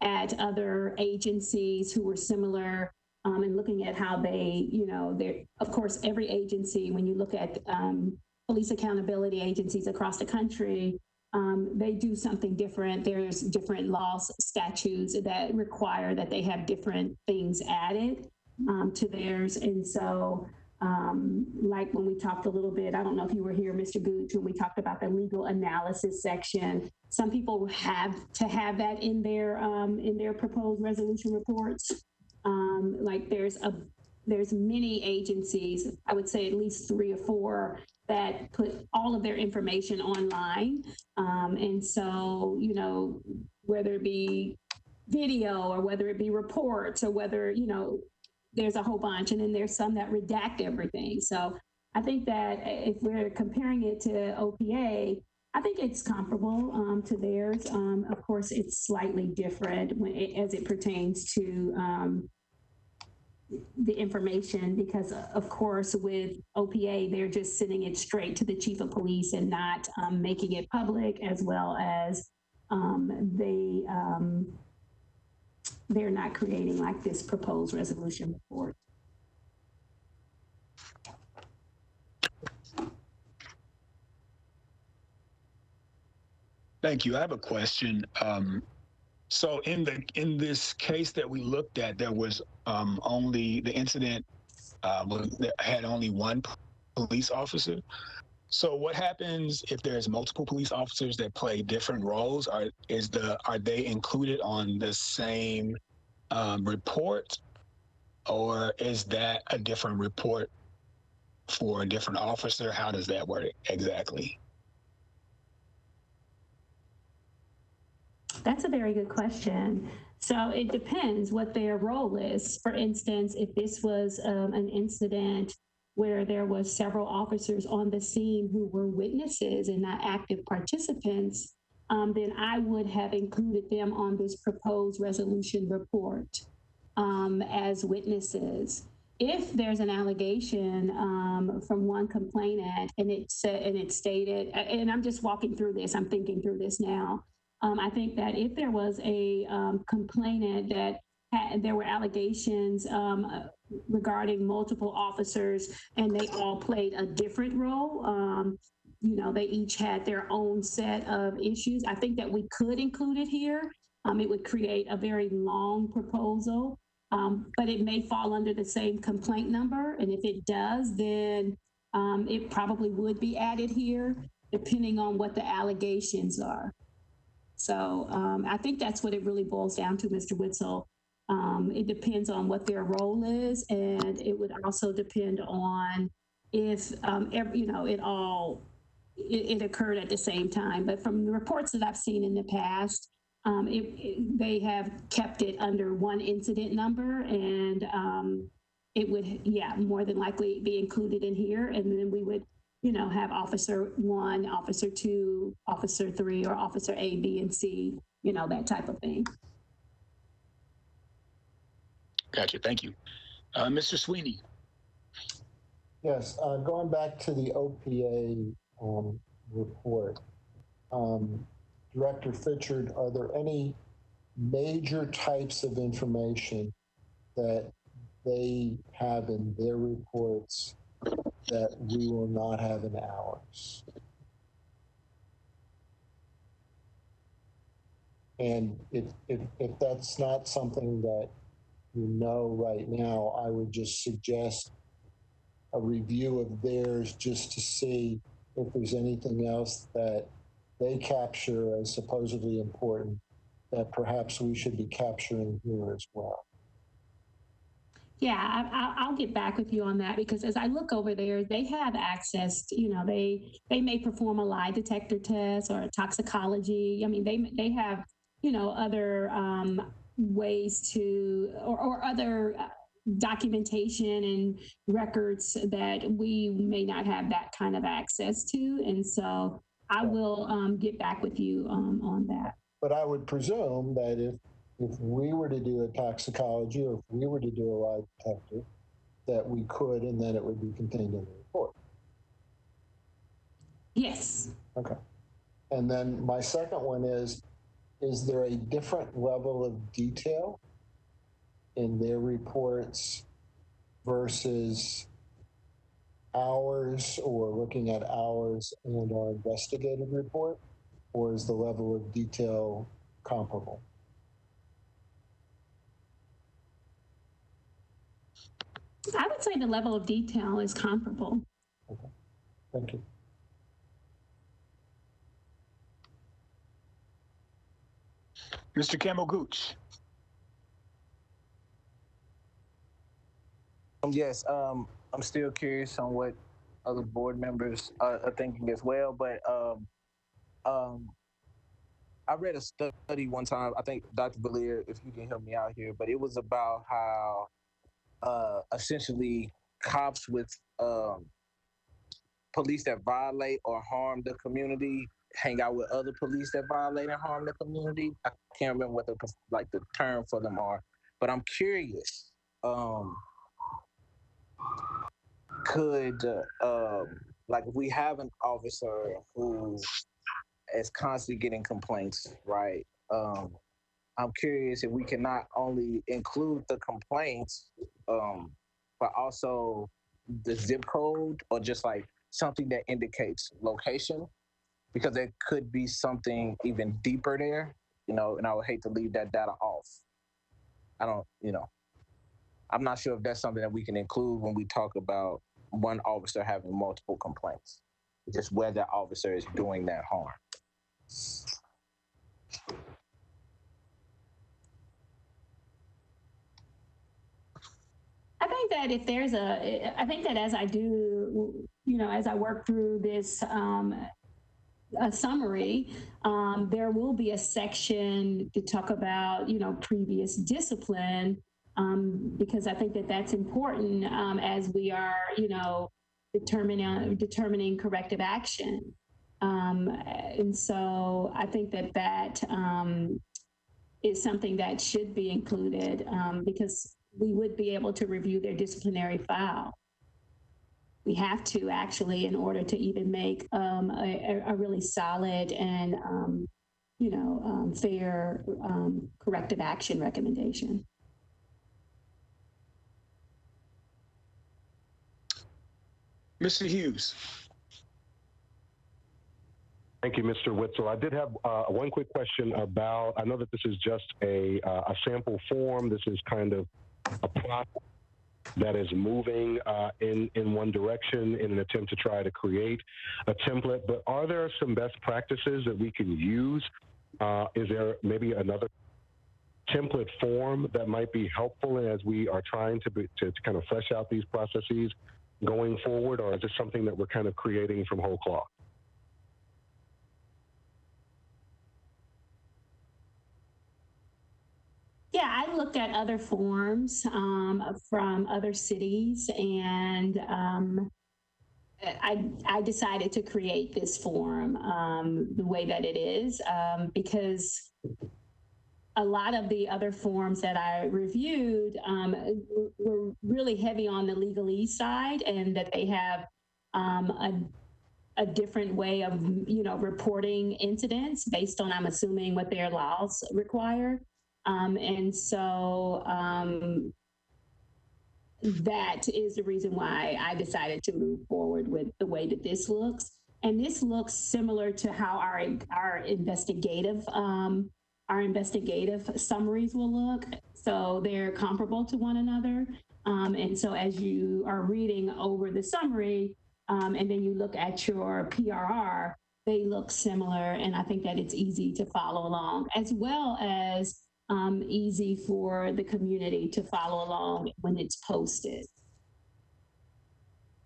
at other agencies who were similar, and looking at how they, they're, of course, every agency, when you look at police accountability agencies across the country, they do something different. There's different laws, statutes that require that they have different things added to theirs. And so, like when we talked a little bit, I don't know if you were here, Mr. Gooch, when we talked about the legal analysis section, some people have to have that in their proposed resolution reports. Like there's many agencies, I would say at least 3 or 4, that put all of their information online. And so, whether it be video or whether it be reports or whether, there's a whole bunch, and then there's some that redact everything. So I think that if we're comparing it to OPA, I think it's comparable to theirs. Of course, it's slightly different as it pertains to the information, because of course with OPA, they're just sending it straight to the chief of police and not making it public, as well as they're not creating like this proposed resolution report. Thank you. I have a question. So in this case that we looked at, there was only the incident that had only one police officer. So what happens if there's multiple police officers that play different roles? Are they included on the same report, or is that a different report for a different officer? How does that work exactly? That's a very good question. So it depends what their role is. For instance, if this was an incident where there was several officers on the scene who were witnesses and not active participants, then I would have included them on this proposed resolution report as witnesses. If there's an allegation from one complainant and it stated, and I'm just walking through this, I'm thinking through this now. I think that if there was a complainant that there were allegations regarding multiple officers and they all played a different role, they each had their own set of issues, I think that we could include it here. It would create a very long proposal, but it may fall under the same complaint number. And if it does, then it probably would be added here, depending on what the allegations are. So I think that's what it really boils down to, Mr. Witzel. It depends on what their role is, and it would also depend on if it occurred at the same time. But from the reports that I've seen in the past, they have kept it under one incident number, and it would, more than likely be included in here, and then we would have Officer 1, Officer 2, Officer 3, or Officer A, B, and C, that type of thing. Gotcha. Thank you. Mr. Sweeney. Yes, going back to the OPA report, Director Fitchard, are there any major types of information that they have in their reports that we will not have in ours? And if that's not something that you know right now, I would just suggest a review of theirs just to see if there's anything else that they capture as supposedly important that perhaps we should be capturing here as well. Yeah, I'll get back with you on that because as I look over there, they have access to, they may perform a lie detector test or a toxicology. I mean, they have, other ways to, or other documentation and records that we may not have that kind of access to. And so I will get back with you on that. But I would presume that if we were to do a toxicology or if we were to do a lie detector, that we could, and then it would be contained in the report. Yes. Okay. And then my second one is there a different level of detail in their reports versus ours, or looking at ours and our investigative report, or is the level of detail comparable? I would say the level of detail is comparable. Okay, thank you. Mr. Campbell Gooch. Yes, I'm still curious on what other board members are thinking as well, but I read a study one time, I think Dr. Valier, if you can help me out here, but it was about how essentially cops with police that violate or harm the community hang out with other police that violate and harm the community. I can't remember what the term for them are, but I'm curious. Could like if we have an officer who is constantly getting complaints, right? I'm curious if we can not only include the complaints, but also the zip code or just like something that indicates location, because there could be something even deeper there, and I would hate to leave that data off. I don't, I'm not sure if that's something that we can include when we talk about one officer having multiple complaints, just where that officer is doing that harm. I think that if there's I think that as I do, as I work through this a summary, there will be a section to talk about, previous discipline, because I think that that's important as we are, determining corrective action. And so I think that that is something that should be included because we would be able to review their disciplinary file. We have to actually, in order to even make a really solid and, fair corrective action recommendation. Mr. Hughes. Thank you, Mr. Witzel. I did have one quick question about, I know that this is just a sample form. This is kind of a process that is moving in one direction in an attempt to try to create a template, but are there some best practices that we can use? Is there maybe another template form that might be helpful as we are trying to kind of flesh out these processes going forward, or is this something that we're kind of creating from whole cloth? Yeah, I looked at other forms from other cities, and I decided to create this form the way that it is because a lot of the other forms that I reviewed were really heavy on the legalese side, and that they have a different way of reporting incidents based on, I'm assuming, what their laws require. And so that is the reason why I decided to move forward with the way that this looks. And this looks similar to how our investigative summaries will look. So they're comparable to one another. And so as you are reading over the summary, and then you look at your PRR, they look similar. And I think that it's easy to follow along, as well as easy for the community to follow along when it's posted.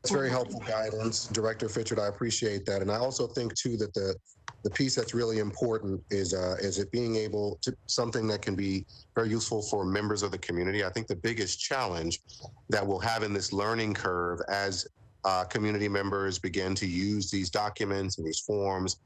That's very helpful guidance, Director Fitchard. I appreciate that, and I also think too that the piece that's really important is it being able to something that can be very useful for members of the community. I think the biggest challenge that we'll have in this learning curve as community members begin to use these documents and these forms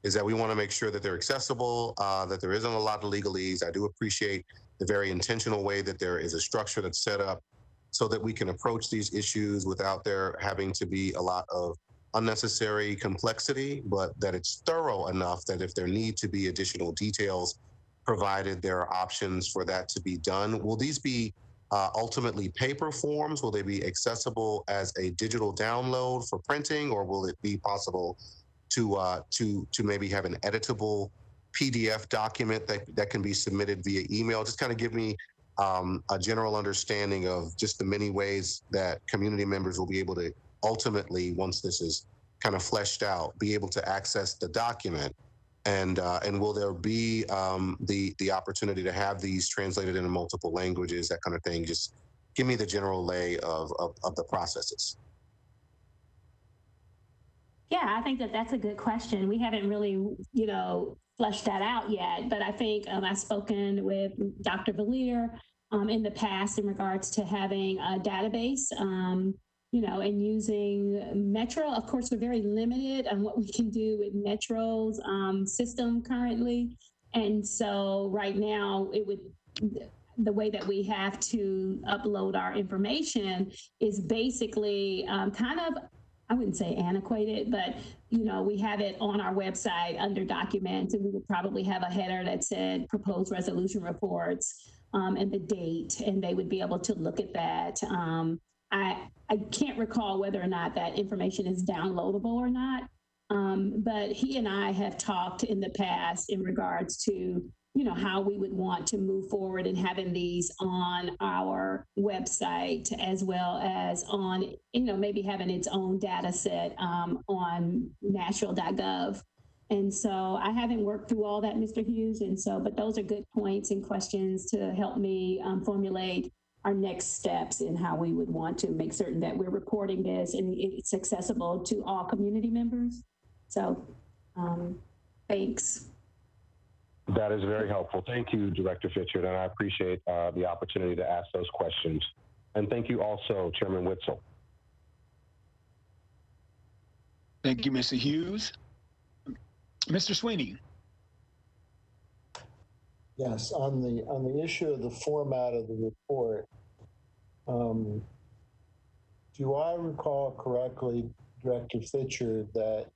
is that we want to make sure that they're accessible, that there isn't a lot of legalese. I do appreciate the very intentional way that there is a structure that's set up so that we can approach these issues without there having to be a lot of unnecessary complexity, but that it's thorough enough that if there need to be additional details provided, there are options for that to be done. Will these be ultimately paper forms? Will they be accessible as a digital download for printing, or will it be possible to maybe have an editable PDF document that can be submitted via email? Just kind of give me a general understanding of just the many ways that community members will be able to ultimately, once this is kind of fleshed out, be able to access the document. And will there be the opportunity to have these translated into multiple languages, that kind of thing? Just give me the general lay of the processes. Yeah, I think that's a good question. We haven't really, fleshed that out yet, but I think I've spoken with Dr. Valier in the past in regards to having a database, and using Metro. Of course, we're very limited on what we can do with Metro's system currently. And so right now the way that we have to upload our information is basically kind of, I wouldn't say antiquated, but we have it on our website under documents, and we would probably have a header that said proposed resolution reports and the date, and they would be able to look at that. I can't recall whether or not that information is downloadable or not, but he and I have talked in the past in regards to how we would want to move forward in having these on our website, as well as on, maybe having its own data set on Nashville.gov. And so I haven't worked through all that, Mr. Hughes. And so, but those are good points and questions to help me formulate our next steps in how we would want to make certain that we're reporting this and it's accessible to all community members. So thanks. That is very helpful. Thank you, Director Fitchard, and I appreciate the opportunity to ask those questions. And thank you also, Chairman Witzel. Thank you, Mr. Hughes. Mr. Sweeney. Yes, on the issue of the format of the report, do I recall correctly, Director Fitchard, that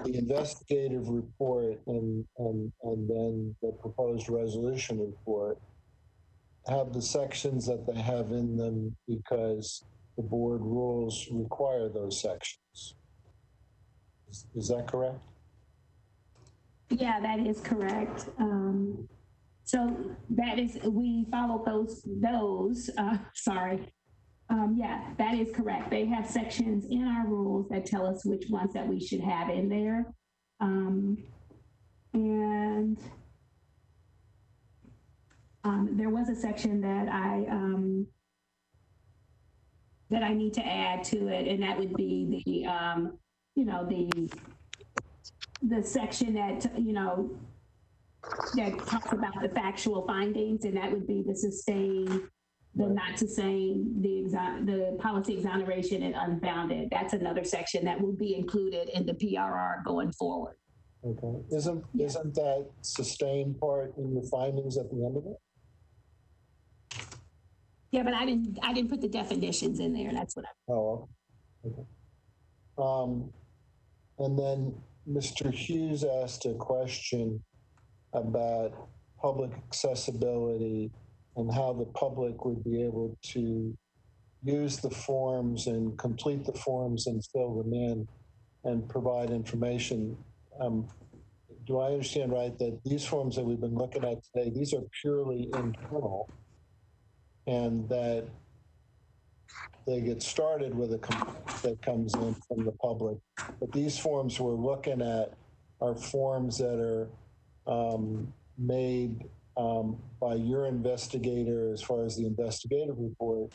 the investigative report and then the proposed resolution report have the sections that they have in them because the board rules require those sections? Is that correct? Yeah, that is correct. So that is, we follow those, sorry. Yeah, that is correct. They have sections in our rules that tell us which ones that we should have in there. And there was a section that I need to add to it, and that would be the section that, that talks about the factual findings, and that would be the sustain, the not sustain, the policy exoneration and unfounded. That's another section that will be included in the PRR going forward. Okay. Isn't that sustained part in your findings at the end of it? Yeah, but I didn't put the definitions in there. That's what I. Oh, okay. And then Mr. Hughes asked a question about public accessibility and how the public would be able to use the forms and complete the forms and fill them in and provide information. Do I understand right that these forms that we've been looking at today, these are purely internal, and that they get started with a complaint that comes in from the public? But these forms we're looking at are forms that are made by your investigator as far as the investigative report,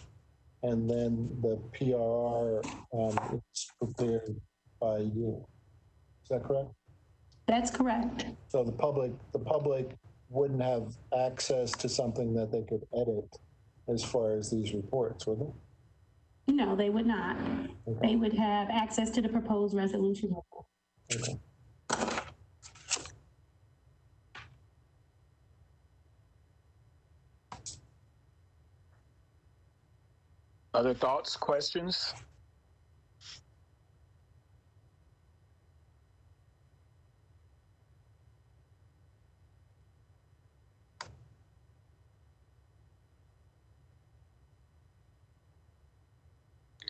and then the PRR is prepared by you. Is that correct? That's correct. So the public wouldn't have access to something that they could edit as far as these reports, would they? No, they would not. Okay. They would have access to the proposed resolution report. Okay. Other thoughts, questions?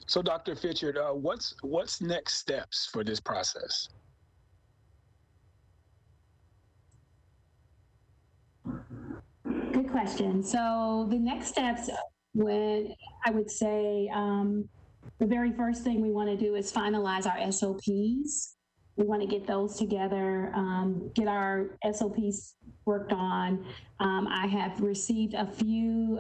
So, Dr. Fitchard, what's next steps for this process? Good question. So the next steps, when I would say the very first thing we want to do is finalize our SOPs. We want to get those together, get our SOPs worked on. I have received a few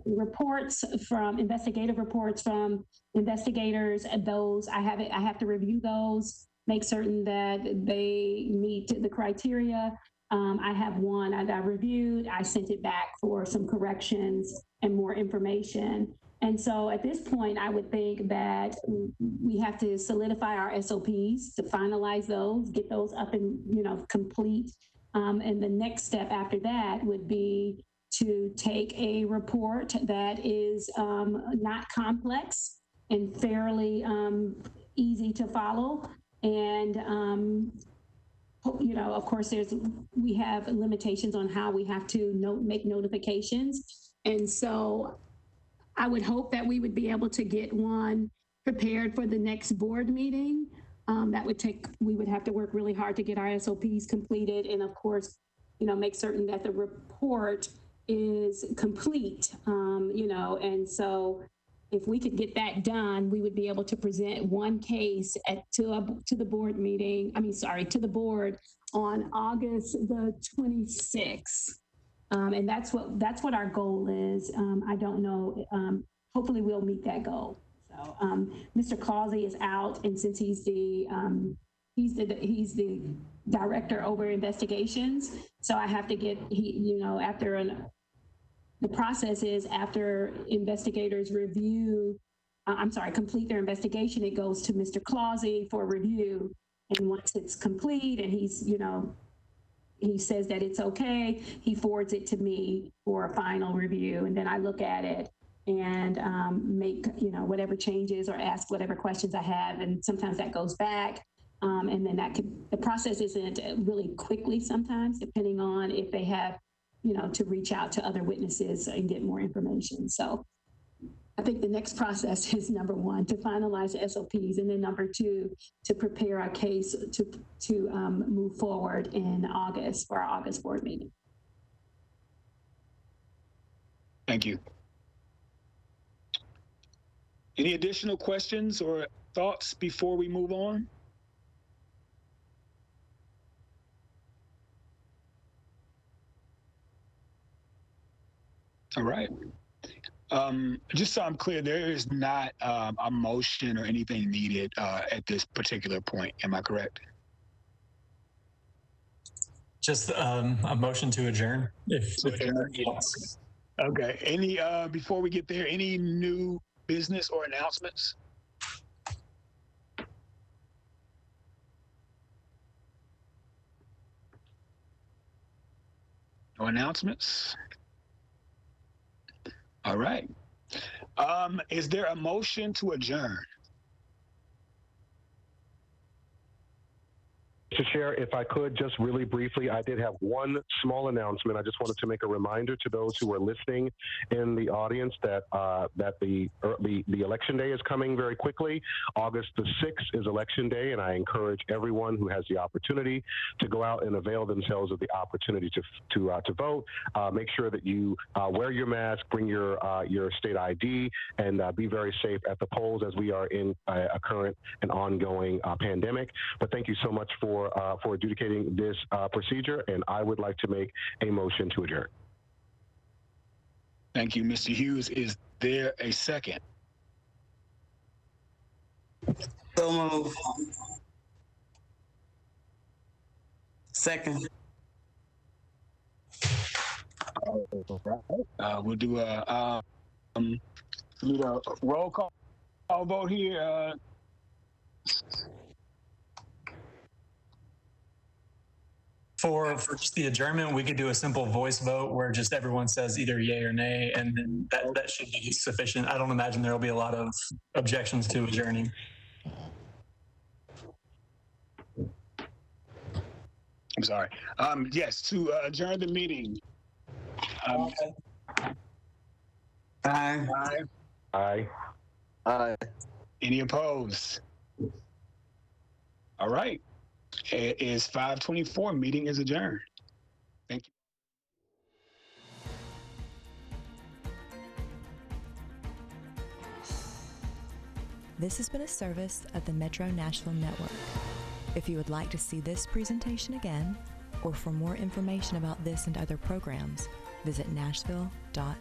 reports from investigative reports from investigators. Those I have to review those, make certain that they meet the criteria. I have one that I reviewed. I sent it back for some corrections and more information. And so at this point, I would think that we have to solidify our SOPs to finalize those, get those up and complete. And the next step after that would be to take a report that is not complex and fairly easy to follow. And of course, we have limitations on how we have to make notifications. And so I would hope that we would be able to get one prepared for the next board meeting. We would have to work really hard to get our SOPs completed. And of course, make certain that the report is complete, and so if we could get that done, we would be able to present one case to the board meeting, to the board on August the 26th. And that's what our goal is. I don't know, hopefully we'll meet that goal. So Mr. Clausey is out, and since he's the director over investigations, so I have to get, the process is after investigators complete their investigation, it goes to Mr. Clausey for review. And once it's complete and he says that it's okay, he forwards it to me for a final review. And then I look at it and make, whatever changes or ask whatever questions I have. And sometimes that goes back. And then the process isn't really quickly sometimes, depending on if they have, to reach out to other witnesses and get more information. So I think the next process is number one, to finalize the SOPs, and then number two, to prepare our case to move forward in August for our August board meeting. Thank you. Any additional questions or thoughts before we move on? All right. Just so I'm clear, there is not a motion or anything needed at this particular point. Am I correct? Just a motion to adjourn. Okay. Any before we get there, any new business or announcements? No announcements? All right. Is there a motion to adjourn? Mr. Chair, if I could just really briefly, I did have one small announcement. I just wanted to make a reminder to those who are listening in the audience that the election day is coming very quickly. August the 6th is election day, and I encourage everyone who has the opportunity to go out and avail themselves of the opportunity to vote. Make sure that you wear your mask, bring your state ID, and be very safe at the polls as we are in a current and ongoing pandemic. But thank you so much for for adjudicating this procedure, and I would like to make a motion to adjourn. Thank you, Mr. Hughes. Is there a second? So move. Second. We'll do a roll call vote here. For just the adjournment, we could do a simple voice vote where just everyone says either yay or nay, and then that should be sufficient. I don't imagine there will be a lot of objections to adjourning. I'm sorry. Yes, to adjourn the meeting. Aye. Aye. Aye. Any opposed? All right. It is 5:24. Meeting is adjourned. Thank you. This has been a service of the Metro Nashville Network. If you would like to see this presentation again, or for more information about this and other programs, visit nashville.gov.